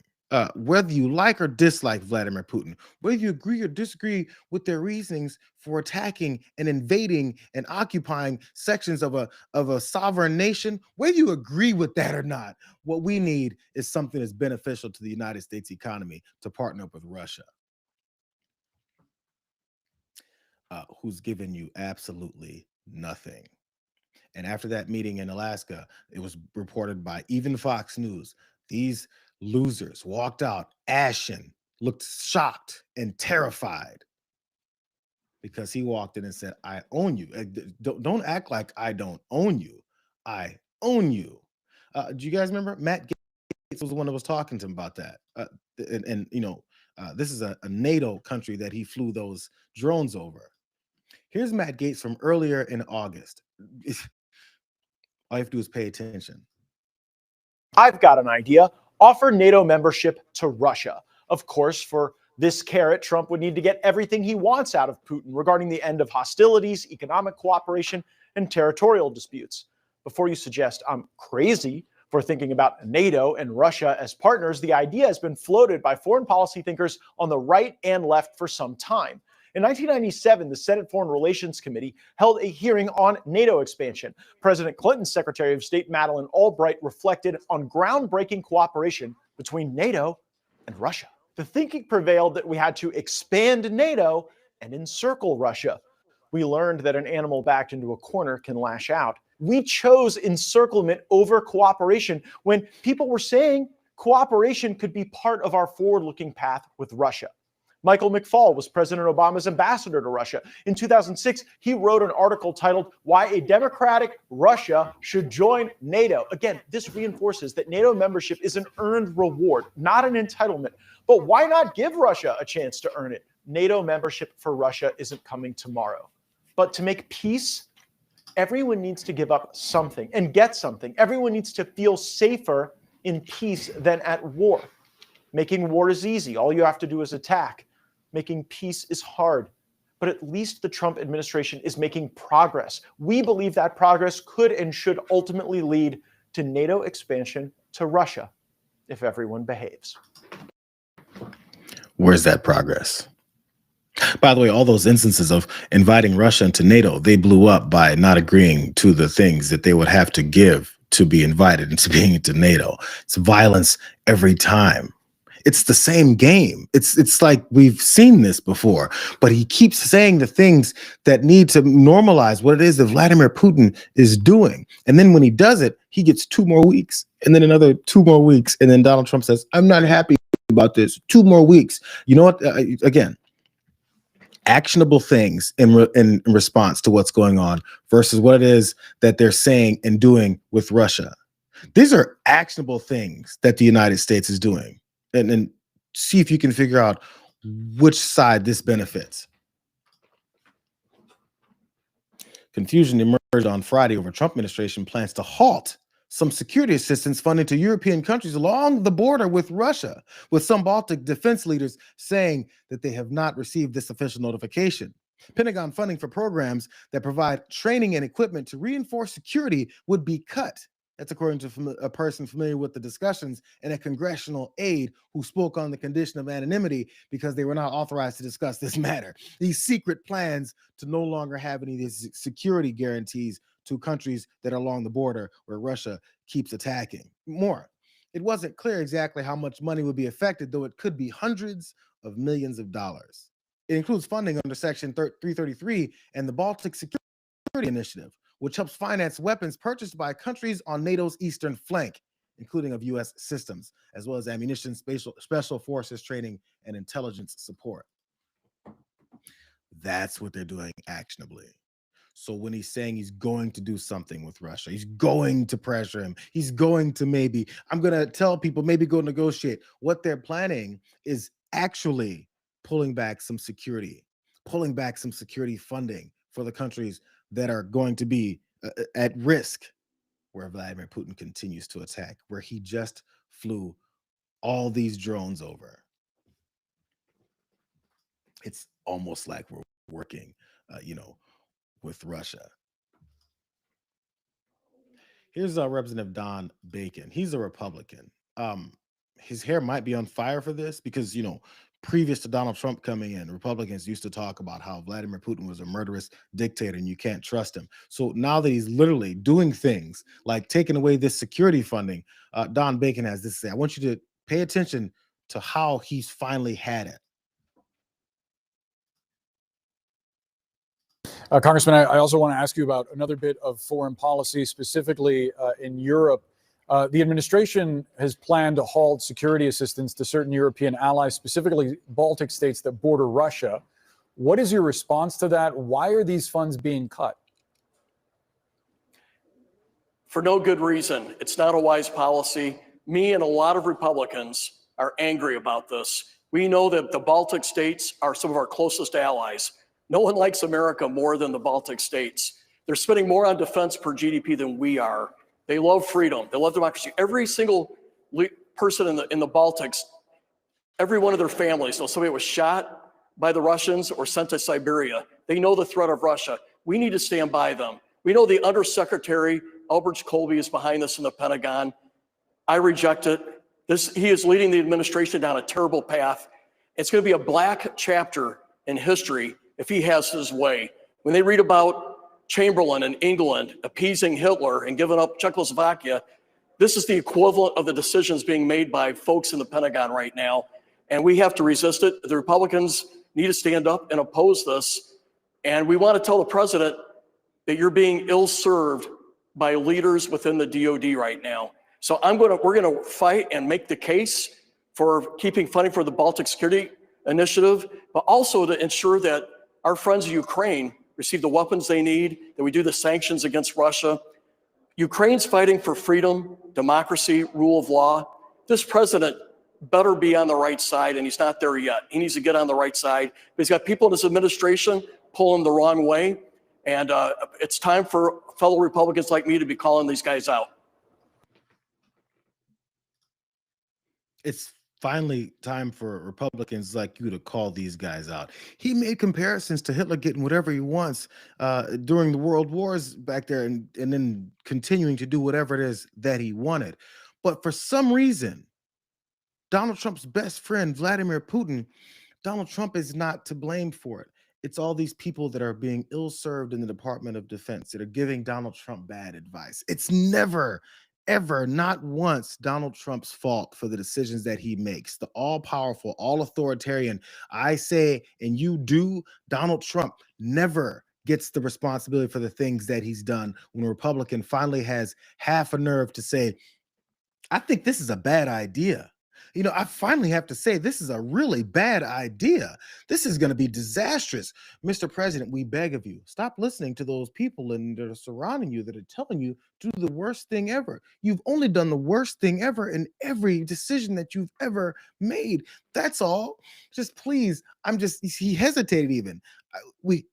Whether you like or dislike Vladimir Putin, whether you agree or disagree with their reasonings for attacking and invading and occupying sections of a sovereign nation, whether you agree with that or not, what we need is something that's beneficial to the United States economy to partner up with Russia, who's given you absolutely nothing. And after that meeting in Alaska, it was reported by even Fox News, these losers walked out ashen, looked shocked and terrified because he walked in and said, I own you. Don't act like I don't own you. I own you. Do you guys remember? Matt Gaetz was the one that was talking to him about that. And you know, this is a NATO country that he flew those drones over. Here's Matt Gaetz from earlier in August. All you have to do is pay attention.
I've got an idea. Offer NATO membership to Russia. Of course, for this carrot, Trump would need to get everything he wants out of Putin regarding the end of hostilities, economic cooperation, and territorial disputes. Before you suggest I'm crazy for thinking about NATO and Russia as partners, the idea has been floated by foreign policy thinkers on the right and left for some time. In 1997, the Senate Foreign Relations Committee held a hearing on NATO expansion. President Clinton's Secretary of State Madeleine Albright reflected on groundbreaking cooperation between NATO and Russia. The thinking prevailed that we had to expand NATO and encircle Russia. We learned that an animal backed into a corner can lash out. We chose encirclement over cooperation when people were saying cooperation could be part of our forward-looking path with Russia. Michael McFaul was President Obama's ambassador to Russia. In 2006, he wrote an article titled "Why a Democratic Russia Should Join NATO." Again, this reinforces that NATO membership is an earned reward, not an entitlement. But why not give Russia a chance to earn it? NATO membership for Russia isn't coming tomorrow. But to make peace, everyone needs to give up something and get something. Everyone needs to feel safer in peace than at war. Making war is easy. All you have to do is attack. Making peace is hard. But at least the Trump administration is making progress. We believe that progress could and should ultimately lead to NATO expansion to Russia if everyone behaves.
Where's that progress? By the way, all those instances of inviting Russia into NATO, they blew up by not agreeing to the things that they would have to give to be invited into being into NATO. It's violence every time. It's the same game. It's like we've seen this before, but he keeps saying the things that need to normalize what it is that Vladimir Putin is doing. And then when he does it, he gets 2 more weeks and then another 2 more weeks. And then Donald Trump says, I'm not happy about this. 2 more weeks. You know what? Again, actionable things in response to what's going on versus what it is that they're saying and doing with Russia. These are actionable things that the United States is doing. And see if you can figure out which side this benefits. Confusion emerged on Friday over Trump administration plans to halt some security assistance funding to European countries along the border with Russia, with some Baltic defense leaders saying that they have not received this official notification. Pentagon funding for programs that provide training and equipment to reinforce security would be cut. That's according to a person familiar with the discussions and a congressional aide who spoke on the condition of anonymity because they were not authorized to discuss this matter. These secret plans to no longer have any of these security guarantees to countries that are along the border where Russia keeps attacking. More, it wasn't clear exactly how much money would be affected, though it could be hundreds of millions of dollars. It includes funding under Section 333 and the Baltic Security Initiative, which helps finance weapons purchased by countries on NATO's eastern flank, including of U.S. systems, as well as ammunition, special forces training, and intelligence support. That's what they're doing actionably. So when he's saying he's going to do something with Russia, he's going to pressure him, he's going to maybe, I'm going to tell people, maybe go negotiate. What they're planning is actually pulling back some security funding for the countries that are going to be at risk where Vladimir Putin continues to attack, where he just flew all these drones over. It's almost like we're working, with Russia. Here's Representative Don Bacon. He's a Republican. His hair might be on fire for this because, previous to Donald Trump coming in, Republicans used to talk about how Vladimir Putin was a murderous dictator and you can't trust him. So now that he's literally doing things like taking away this security funding, Don Bacon has this to say. I want you to pay attention to how he's finally had it.
Congressman, I also want to ask you about another bit of foreign policy, specifically in Europe. The administration has planned to halt security assistance to certain European allies, specifically Baltic states that border Russia. What is your response to that? Why are these funds being cut?
For no good reason. It's not a wise policy. Me and a lot of Republicans are angry about this. We know that the Baltic states are some of our closest allies. No one likes America more than the Baltic states. They're spending more on defense per GDP than we are. They love freedom. They love democracy. Every single person in the Baltics, every one of their families knows somebody was shot by the Russians or sent to Siberia. They know the threat of Russia. We need to stand by them. We know the Undersecretary, Albert Colby, is behind this in the Pentagon. I reject it. He is leading the administration down a terrible path. It's going to be a black chapter in history if he has his way. When they read about Chamberlain in England appeasing Hitler and giving up Czechoslovakia, this is the equivalent of the decisions being made by folks in the Pentagon right now. And we have to resist it. The Republicans need to stand up and oppose this. And we want to tell the president that you're being ill-served by leaders within the DOD right now. So we're going to fight and make the case for keeping funding for the Baltic Security Initiative, but also to ensure that our friends in Ukraine receive the weapons they need, that we do the sanctions against Russia. Ukraine's fighting for freedom, democracy, rule of law. This president better be on the right side, and he's not there yet. He needs to get on the right side. But he's got people in his administration pulling the wrong way, and it's time for fellow Republicans like me to be calling these guys out.
It's finally time for Republicans like you to call these guys out. He made comparisons to Hitler getting whatever he wants during the world wars back there, and then continuing to do whatever it is that he wanted. But for some reason, Donald Trump's best friend, Vladimir Putin, Donald Trump is not to blame for it. It's all these people that are being ill-served in the Department of Defense that are giving Donald Trump bad advice. It's never, ever, not once Donald Trump's fault for the decisions that he makes. The all-powerful, all-authoritarian, I say and you do, Donald Trump never gets the responsibility for the things that he's done. When a Republican finally has half a nerve to say, I think this is a bad idea. You know, I finally have to say, this is a really bad idea. This is going to be disastrous. Mr. President, we beg of you, stop listening to those people that are surrounding you that are telling you to do the worst thing ever. You've only done the worst thing ever in every decision that you've ever made. That's all. Just please, he hesitated even. We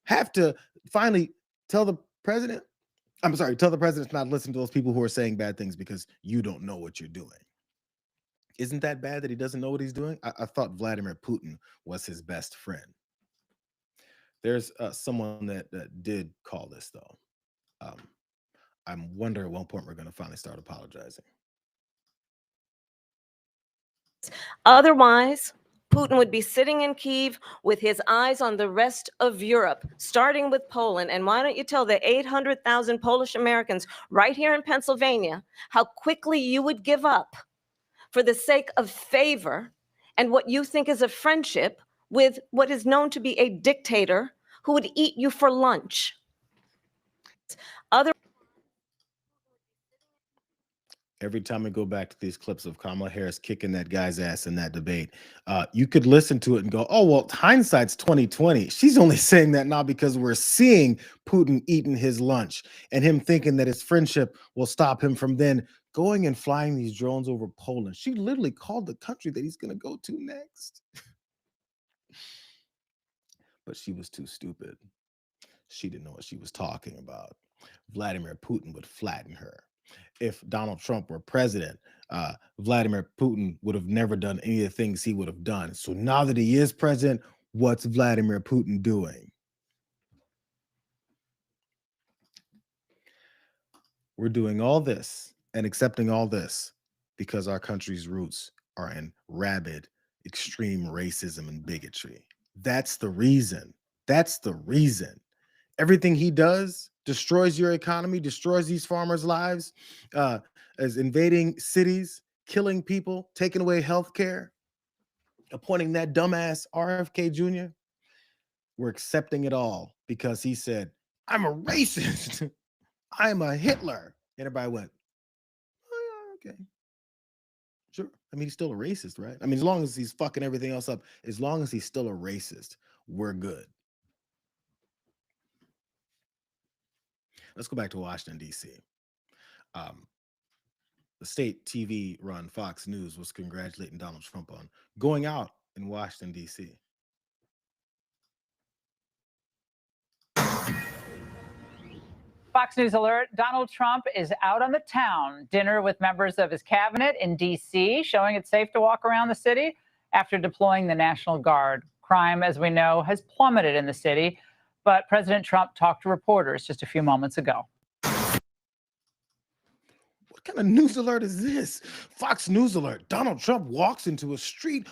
have to finally tell the president, tell the president to not listen to those people who are saying bad things because you don't know what you're doing. Isn't that bad that he doesn't know what he's doing? I thought Vladimir Putin was his best friend. There's someone that did call this, though. I'm wondering at one point we're going to finally start apologizing.
Otherwise, Putin would be sitting in Kyiv with his eyes on the rest of Europe, starting with Poland. And why don't you tell the 800,000 Polish Americans right here in Pennsylvania how quickly you would give up for the sake of favor and what you think is a friendship with what is known to be a dictator who would eat you for lunch.
Every time we go back to these clips of Kamala Harris kicking that guy's ass in that debate, you could listen to it and go, oh, well, hindsight's 2020. She's only saying that now because we're seeing Putin eating his lunch and him thinking that his friendship will stop him from then going and flying these drones over Poland. She literally called the country that he's going to go to next. But she was too stupid. She didn't know what she was talking about. Vladimir Putin would flatten her. If Donald Trump were president, Vladimir Putin would have never done any of the things he would have done. So now that he is president, what's Vladimir Putin doing? We're doing all this and accepting all this because our country's roots are in rabid, extreme racism and bigotry. That's the reason. That's the reason. Everything he does destroys your economy, destroys these farmers' lives, is invading cities, killing people, taking away health care, appointing that dumbass RFK Jr. We're accepting it all because he said, I'm a racist. I'm a Hitler. And everybody went, oh, yeah, okay. Sure. I mean, he's still a racist, right? I mean, as long as he's fucking everything else up, as long as he's still a racist, we're good. Let's go back to Washington, D.C. The state TV run Fox News was congratulating Donald Trump on going out in Washington, D.C.
Fox News alert, Donald Trump is out on the town. Dinner with members of his cabinet in D.C., showing it's safe to walk around the city after deploying the National Guard. Crime, as we know, has plummeted in the city, but President Trump talked to reporters just a few moments ago.
What kind of news alert is this? Fox News alert. Donald Trump walks into a street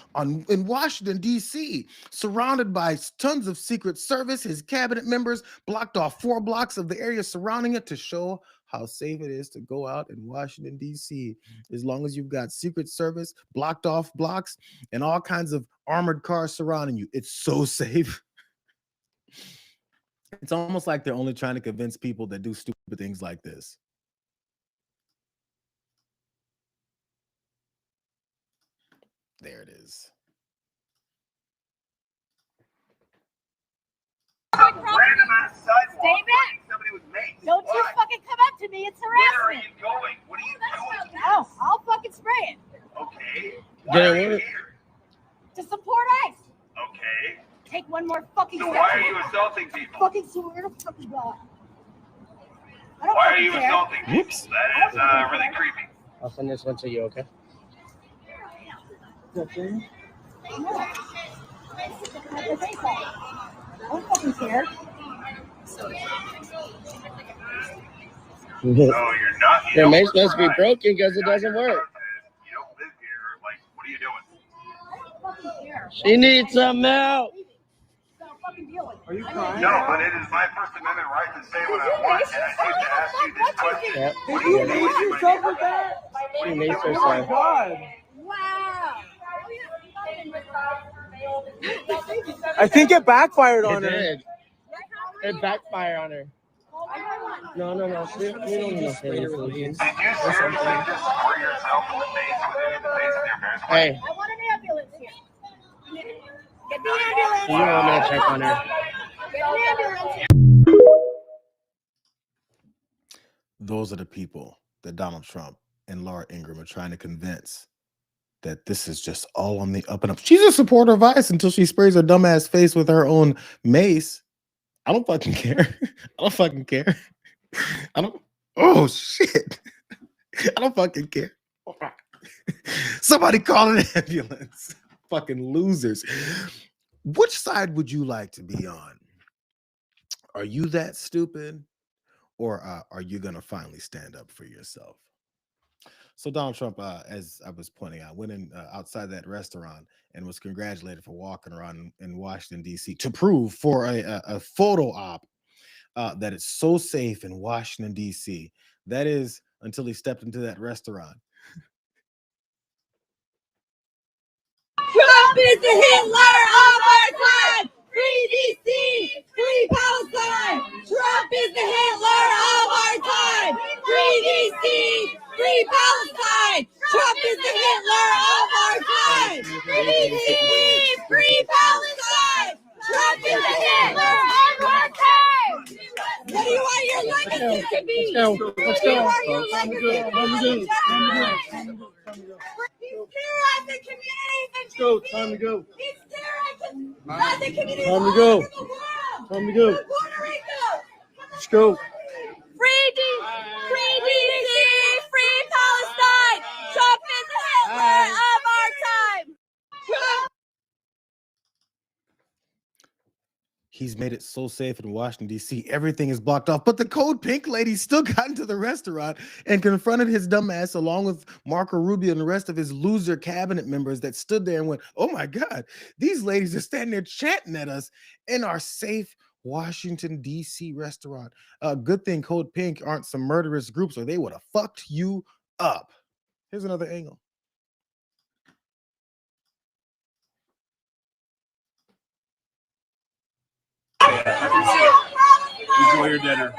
in Washington, D.C., surrounded by tons of Secret Service. His cabinet members blocked off 4 blocks of the area surrounding it to show how safe it is to go out in Washington, D.C. As long as you've got Secret Service, blocked off blocks, and all kinds of armored cars surrounding you, it's so safe. It's almost like they're only trying to convince people that do stupid things like this. There it is.
Stay back. Don't you fucking come up to me. It's harassment. Where are you going? What are you doing? Oh, I'll fucking spray it. Okay. Why are you here? To support ICE. Okay. Take one more fucking step. So why are you assaulting people? Fucking swear to fucking God. Why are you assaulting people? Whoops. That is really creepy.
I'll send this one to you, okay?
I don't fucking care.
No, you're not. Your mace must be broken because it doesn't work.
You don't live here. Like, what are you doing? I don't fucking care.
She needs some milk.
Are you crying? No, but it is my First Amendment right to say what I want, and I need to ask you this question.
Yep.
What do you do with
that? She needs her son.
Wow.
I think it backfired on her. Did. It backfired on her. No. We don't need no failure solutions.
Did you seriously just squirt yourself in the face with the face of your parents?
Hey.
I want an ambulance here. Get the ambulance.
You want me to check on her?
Get the ambulance.
Those are the people that Donald Trump and Laura Ingraham are trying to convince that this is just all on the up and up. She's a supporter of ICE until she sprays her dumbass face with her own mace. I don't fucking care. I don't fucking care. Oh, shit. I don't fucking care. Somebody call an ambulance. Fucking losers. Which side would you like to be on? Are you that stupid? Or are you going to finally stand up for yourself? So Donald Trump, as I was pointing out, went in outside that restaurant and was congratulated for walking around in Washington, D.C. to prove for a photo op that it's so safe in Washington, D.C. That is until he stepped into that restaurant.
Trump is the Hitler of our time. Free DC, free Palestine. Trump is the Hitler of our time. Free DC, free Palestine. Trump is the Hitler of our time. Free DC, free Palestine. Trump is the Hitler of our time. What do you want your legacy to be?
Let's go.
What do you want your legacy to be? He's terrorizing communities.
Let's go. Time to go.
He's terrorizing the communities.
Time to go. Time to go.
Puerto Rico.
Let's go.
Free DC, free Palestine. Trump is the Hitler of our time. Trump.
He's made it so safe in Washington, D.C. Everything is blocked off. But the Code Pink lady still got into the restaurant and confronted his dumb ass along with Marco Rubio and the rest of his loser cabinet members that stood there and went, oh my God, these ladies are standing there chanting at us in our safe Washington, D.C. restaurant. Good thing Code Pink aren't some murderous groups or they would have fucked you up. Here's another angle.
Enjoy your dinner.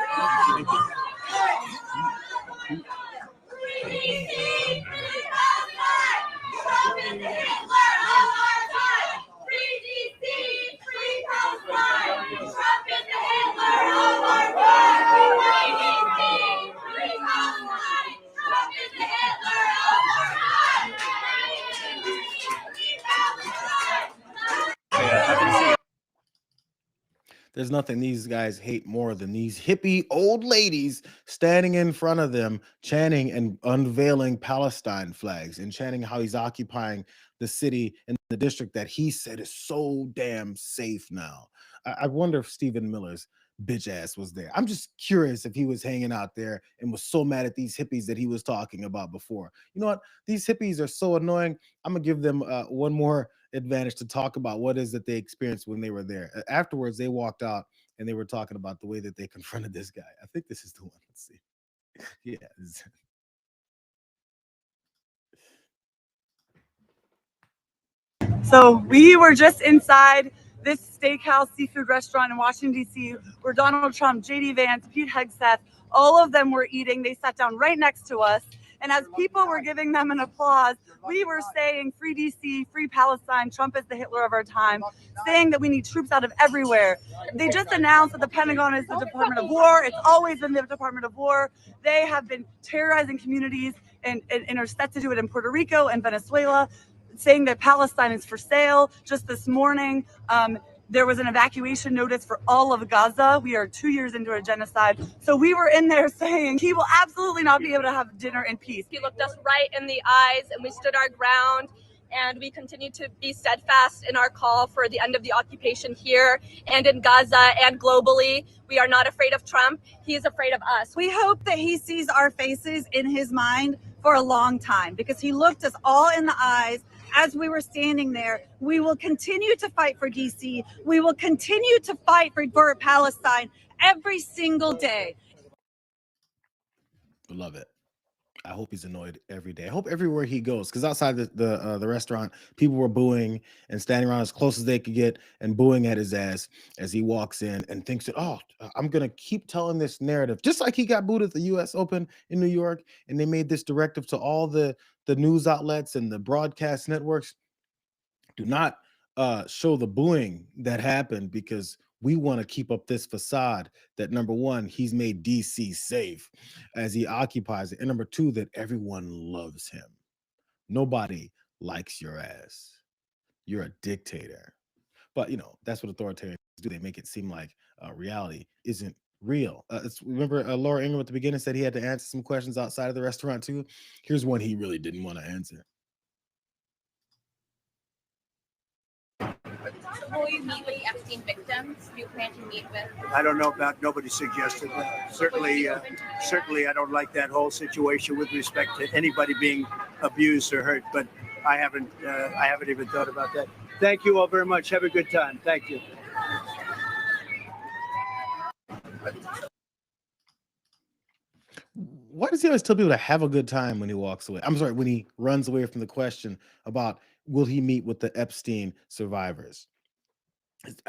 There's nothing these guys hate more than these hippie old ladies standing in front of them, chanting and unveiling Palestine flags and chanting how he's occupying the city and the district that he said is so damn safe now. I wonder if Stephen Miller's bitch ass was there. I'm just curious if he was hanging out there and was so mad at these hippies that he was talking about before. You know what? These hippies are so annoying. I'm gonna give them one more advantage to talk about what is that they experienced when they were there. Afterwards, they walked out and they were talking about the way that they confronted this guy. I think this is the one. Let's see. Yeah.
So we were just inside this steakhouse seafood restaurant in Washington, D.C., where Donald Trump, J.D. Vance, Pete Hegseth, all of them were eating. They sat down right next to us. And as people were giving them an applause, we were saying, free D.C., free Palestine, Trump is the Hitler of our time, saying that we need troops out of everywhere. They just announced that the Pentagon is the Department of War. It's always been the Department of War. They have been terrorizing communities and are set to do it in Puerto Rico and Venezuela, saying that Palestine is for sale. Just this morning, there was an evacuation notice for all of Gaza. We are 2 years into a genocide. So we were in there saying he will absolutely not be able to have dinner in peace.
He looked us right in the eyes and we stood our ground, and we continue to be steadfast in our call for the end of the occupation here and in Gaza and globally. We are not afraid of Trump. He is afraid of us.
We hope that he sees our faces in his mind for a long time, because he looked us all in the eyes as we were standing there. We will continue to fight for DC. We will continue to fight for Palestine every single day.
Love it. I hope he's annoyed every day. I hope everywhere he goes, because outside the restaurant, people were booing and standing around as close as they could get and booing at his ass as he walks in and thinks that, oh, I'm going to keep telling this narrative. Just like he got booed at the U.S. Open in New York, and they made this directive to all the news outlets and the broadcast networks. Do not show the booing that happened, because we want to keep up this facade that, number one, he's made DC safe as he occupies it, and number two, that everyone loves him. Nobody likes your ass. You're a dictator. But, that's what authoritarians do. They make it seem like reality isn't real. Remember Laura Ingraham at the beginning said he had to answer some questions outside of the restaurant too? Here's one he really didn't want to answer.
Will you meet with the Epstein victims? Do you plan to meet with?
I don't know about. Nobody suggested that. Certainly, I don't like that whole situation with respect to anybody being abused or hurt. But I haven't even thought about that. Thank you all very much. Have a good time. Thank you.
Why does he always tell people to have a good time when he walks away? I'm sorry, when he runs away from the question about will he meet with the Epstein survivors?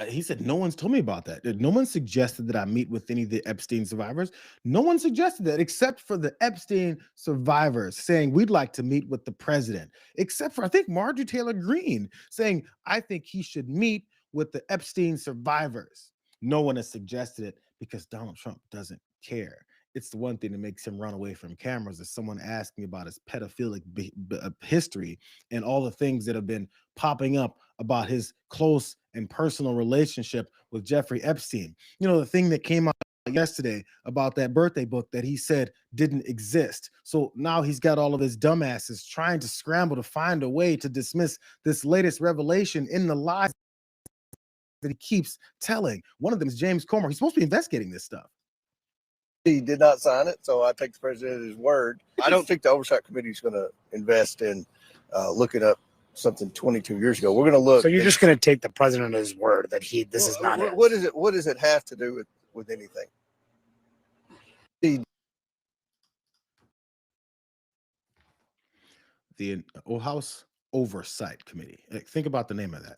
He said, no one's told me about that. No one suggested that I meet with any of the Epstein survivors. No one suggested that, except for the Epstein survivors saying we'd like to meet with the president, except for, I think, Marjorie Taylor Greene saying, I think he should meet with the Epstein survivors. No one has suggested it because Donald Trump doesn't care. It's the one thing that makes him run away from cameras, is someone asking about his pedophilic history and all the things that have been popping up about his close and personal relationship with Jeffrey Epstein. The thing that came out yesterday about that birthday book that he said didn't exist. So now he's got all of his dumbasses trying to scramble to find a way to dismiss this latest revelation in the lies that he keeps telling. One of them is James Comer. He's supposed to be investigating this stuff.
He did not sign it, so I take the president at his word. I don't think the Oversight Committee is going to invest in looking up something 22 years ago. We're going to look.
So you're just going to take the president at his word that this is not it.
What is it? What does it have to do with anything?
The House Oversight Committee. Think about the name of that.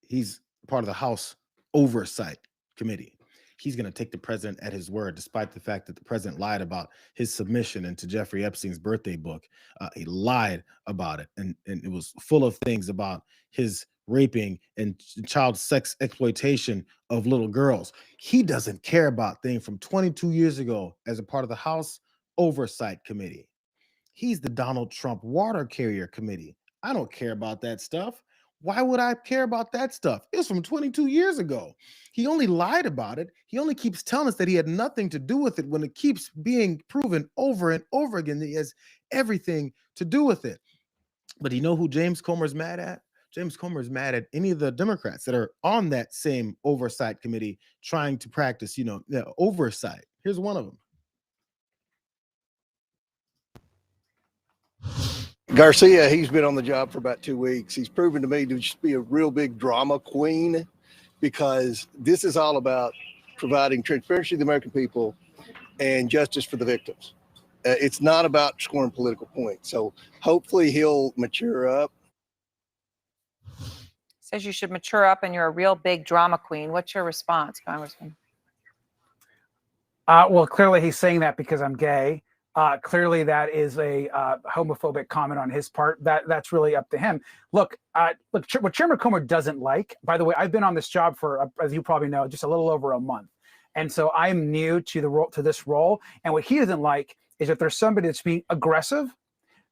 He's part of the House Oversight Committee. He's going to take the president at his word, despite the fact that the president lied about his submission into Jeffrey Epstein's birthday book. He lied about it, and it was full of things about his raping and child sex exploitation of little girls. He doesn't care about things from 22 years ago as a part of the House Oversight Committee. He's the Donald Trump Water Carrier Committee. I don't care about that stuff. Why would I care about that stuff? It was from 22 years ago. He only lied about it. He only keeps telling us that he had nothing to do with it when it keeps being proven over and over again that he has everything to do with it. But you know who James Comer's mad at? James Comer is mad at any of the Democrats that are on that same oversight committee trying to practice, oversight. Here's one of them.
Garcia, he's been on the job for about 2 weeks. He's proven to me to just be a real big drama queen, because this is all about providing transparency to the American people and justice for the victims. It's not about scoring political points. So hopefully he'll mature up.
Says you should mature up and you're a real big drama queen. What's your response, Congressman?
Well, clearly he's saying that because I'm gay. Clearly that is a homophobic comment on his part. That's really up to him. Look, what Chairman Comer doesn't like, by the way, I've been on this job for, as you probably know, just a little over a month. And so I'm new to this role. And what he doesn't like is if there's somebody that's being aggressive,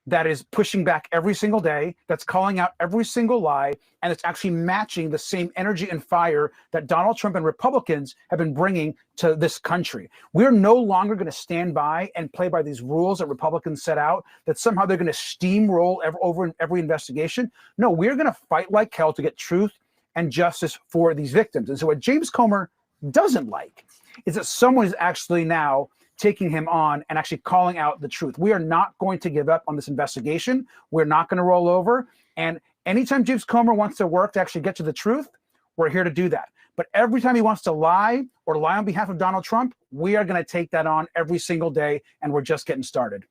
that is pushing back every single day, that's calling out every single lie, and it's actually matching the same energy and fire that Donald Trump and Republicans have been bringing to this country. We're no longer going to stand by and play by these rules that Republicans set out, that somehow they're going to steamroll over every investigation. No, we're going to fight like hell to get truth and justice for these victims. And so what James Comer doesn't like is that someone is actually now taking him on and actually calling out the truth. We are not going to give up on this investigation. We're not going to roll over. And anytime James Comer wants to work to actually get to the truth, we're here to do that. But every time he wants to lie or lie on behalf of Donald Trump, we are going to take that on every single day, and we're just getting started.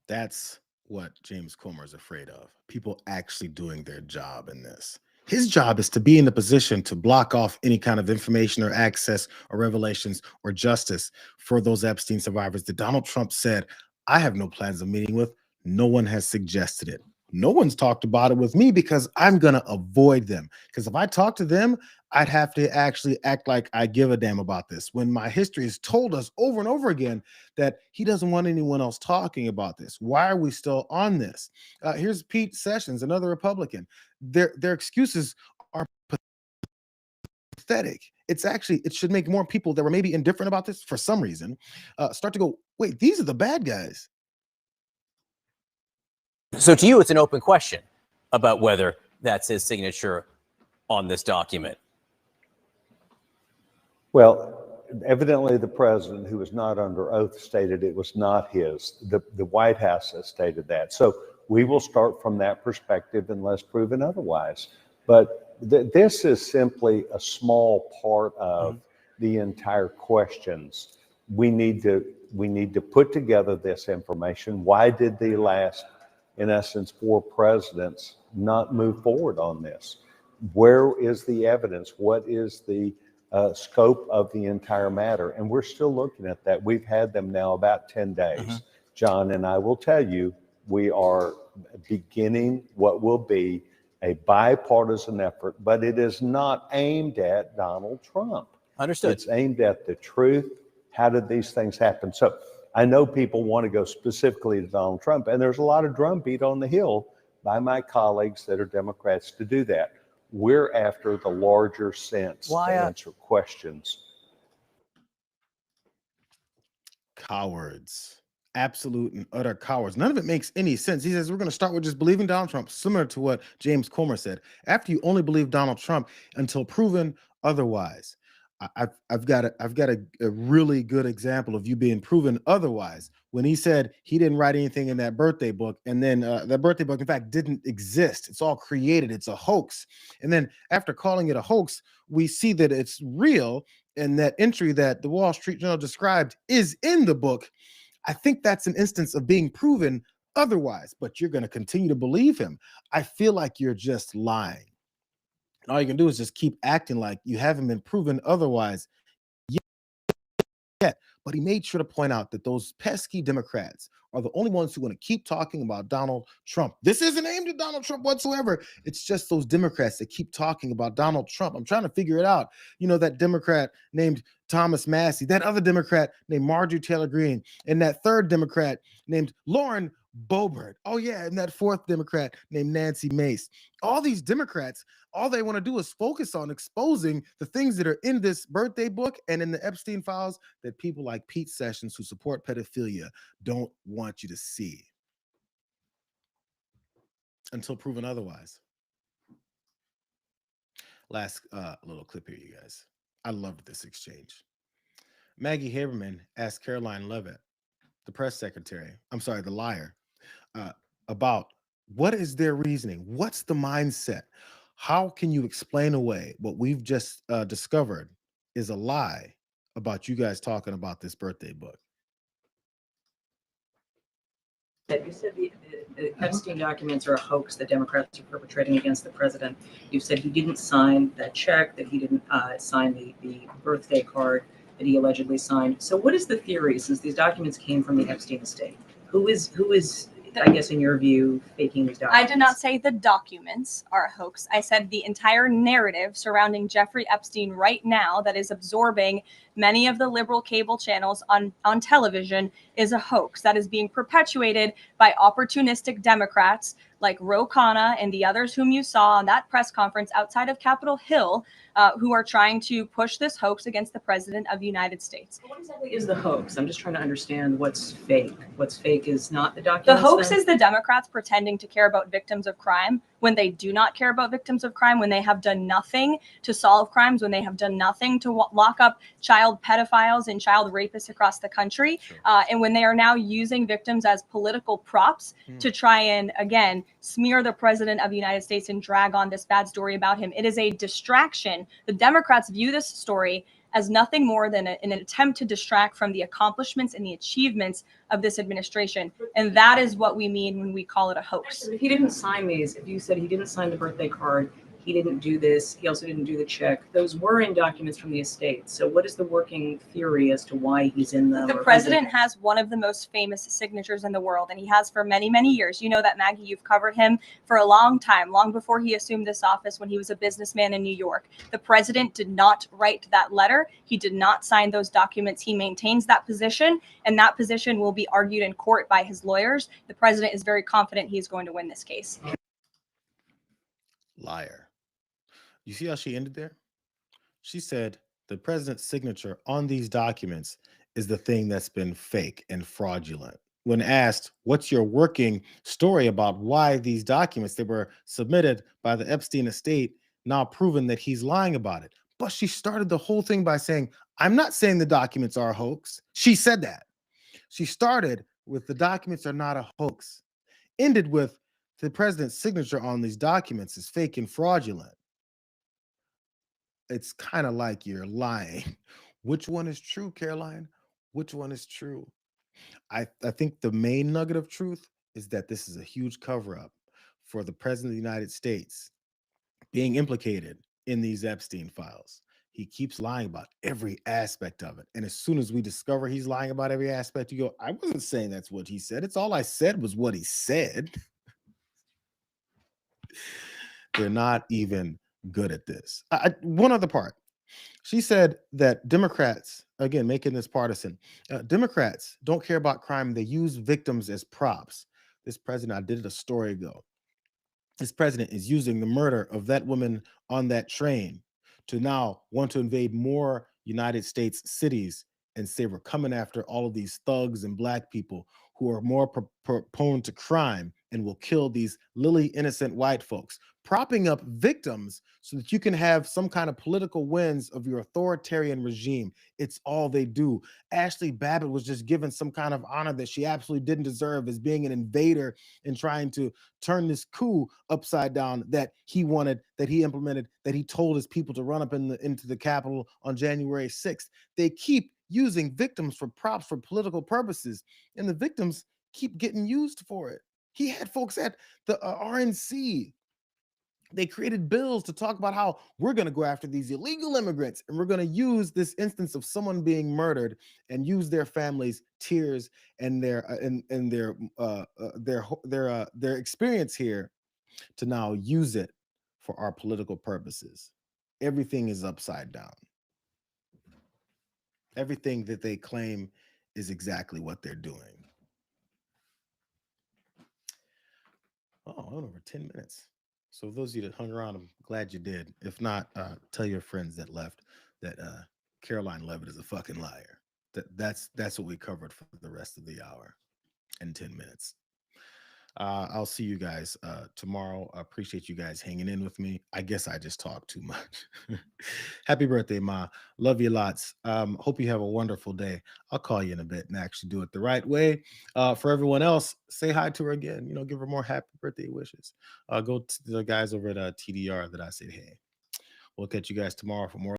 That's what James Comer is afraid of. People actually doing their job in this. His job is to be in the position to block off any kind of information or access or revelations or justice for those Epstein survivors that Donald Trump said, I have no plans of meeting with. No one has suggested it. No one's talked about it with me because I'm going to avoid them. Because if I talk to them, I'd have to actually act like I give a damn about this, when my history has told us over and over again that he doesn't want anyone else talking about this. Why are we still on this? Here's Pete Sessions, another Republican. Their excuses are pathetic. It should make more people that were maybe indifferent about this for some reason start to go, wait, these are the bad guys.
So to you, it's an open question about whether that's his signature on this document.
Well, evidently the president, who was not under oath, stated it was not his. The White House has stated that. So we will start from that perspective unless proven otherwise. But this is simply a small part of the entire questions. We need to put together this information. Why did the last, in essence, 4 presidents not move forward on this? Where is the evidence? What is the scope of the entire matter? And we're still looking at that. We've had them now about 10 days. John, and I will tell you, we are beginning what will be a bipartisan effort, but it is not aimed at Donald Trump.
Understood.
It's aimed at the truth. How did these things happen? So I know people want to go specifically to Donald Trump, and there's a lot of drumbeat on the Hill by my colleagues that are Democrats to do that. We're after the larger sense to answer questions.
Cowards. Absolute and utter cowards. None of it makes any sense. He says we're going to start with just believing Donald Trump, similar to what James Comer said. After you only believe Donald Trump until proven otherwise. I've got a really good example of you being proven otherwise when he said he didn't write anything in that birthday book, and then that birthday book in fact didn't exist. It's all created. It's a hoax. And then after calling it a hoax, we see that it's real, and that entry that the Wall Street Journal described is in the book. I think that's an instance of being proven otherwise, but you're going to continue to believe him. I feel like you're just lying. And all you can do is just keep acting like you haven't been proven otherwise yet. But he made sure to point out that those pesky Democrats are the only ones who want to keep talking about Donald Trump. This isn't aimed at Donald Trump whatsoever. It's just those Democrats that keep talking about Donald Trump. I'm trying to figure it out. You know, that Democrat named Thomas Massey, that other Democrat named Marjorie Taylor Greene, and that third Democrat named Lauren Boebert. Oh yeah, and that fourth Democrat named Nancy Mace. All these Democrats, all they want to do is focus on exposing the things that are in this birthday book and in the Epstein files that people like Pete Sessions, who support pedophilia, don't want you to see. until proven otherwise. Last little clip here, you guys. I loved this exchange. Maggie Haberman asked Caroline Leavitt, the press secretary, the liar, about what is their reasoning? What's the mindset? How can you explain away what we've just discovered is a lie about you guys talking about this birthday book?
You said the Epstein documents are a hoax that Democrats are perpetrating against the president. You said he didn't sign that check, that he didn't sign the birthday card that he allegedly signed. So what is the theory, since these documents came from the Epstein estate? Who is, I guess, in your view, faking these documents?
I did not say the documents are a hoax. I said the entire narrative surrounding Jeffrey Epstein right now that is absorbing many of the liberal cable channels on television is a hoax that is being perpetuated by opportunistic Democrats like Ro Khanna and the others whom you saw on that press conference outside of Capitol Hill, who are trying to push this hoax against the president of the United States.
What exactly is the hoax? I'm just trying to understand what's fake. What's fake is not the
The
documents.
hoax
then?
is the Democrats pretending to care about victims of crime when they do not care about victims of crime, when they have done nothing to solve crimes, when they have done nothing to lock up child pedophiles and child rapists across the country, and when they are now using victims as political props to try and, again, smear the president of the United States and drag on this bad story about him. It is a distraction. The Democrats view this story as nothing more than an attempt to distract from the accomplishments and the achievements of this administration. And that is what we mean when we call it a hoax.
If he didn't sign these, if you said he didn't sign the birthday card, he didn't do this, he also didn't do the check, those were in documents from the estate. So what is the working theory as to why he's in them?
The president has one of the most famous signatures in the world, and he has for many, many years. You know that, Maggie, you've covered him for a long time, long before he assumed this office when he was a businessman in New York. The president did not write that letter. He did not sign those documents. He maintains that position, and that position will be argued in court by his lawyers. The president is very confident he's going to win this case.
Liar. You see how she ended there? She said the president's signature on these documents is the thing that's been fake and fraudulent. When asked, what's your working story about why these documents that were submitted by the Epstein estate now proven that he's lying about it? But she started the whole thing by saying, I'm not saying the documents are a hoax. She said that. She started with the documents are not a hoax. Ended with the president's signature on these documents is fake and fraudulent. It's kind of like you're lying. Which one is true, Caroline? Which one is true? I think the main nugget of truth is that this is a huge cover-up for the president of the United States being implicated in these Epstein files. He keeps lying about every aspect of it. And as soon as we discover he's lying about every aspect, you go, I wasn't saying that's what he said. It's all I said was what he said. They're not even good at this. One other part. She said that Democrats, again, making this partisan, Democrats don't care about crime. They use victims as props. This president, I did it a story ago. This president is using the murder of that woman on that train to now want to invade more United States cities and say we're coming after all of these thugs and black people who are more prone to crime and will kill these lily innocent white folks, propping up victims so that you can have some kind of political wins of your authoritarian regime. It's all they do. Ashley Babbitt was just given some kind of honor that she absolutely didn't deserve as being an invader and trying to turn this coup upside down that he wanted, that he implemented, that he told his people to run up into the Capitol on January 6th. They keep using victims for props for political purposes, and the victims keep getting used for it. He had folks at the RNC. They created bills to talk about how we're going to go after these illegal immigrants, and we're going to use this instance of someone being murdered and use their families' tears and their experience here to now use it for our political purposes. Everything is upside down. Everything that they claim is exactly what they're doing. Oh, I went over 10 minutes. So those of you that hung around, I'm glad you did. If not, tell your friends that left that Caroline Leavitt is a fucking liar. That's what we covered for the rest of the hour and 10 minutes. I'll see you guys tomorrow. I appreciate you guys hanging in with me. I guess I just talked too much. Happy birthday, Ma. Love you lots. Hope you have a wonderful day. I'll call you in a bit and actually do it the right way. For everyone else, say hi to her again. You know, give her more happy birthday wishes. Go to the guys over at TDR that I said, hey. We'll catch you guys tomorrow for more.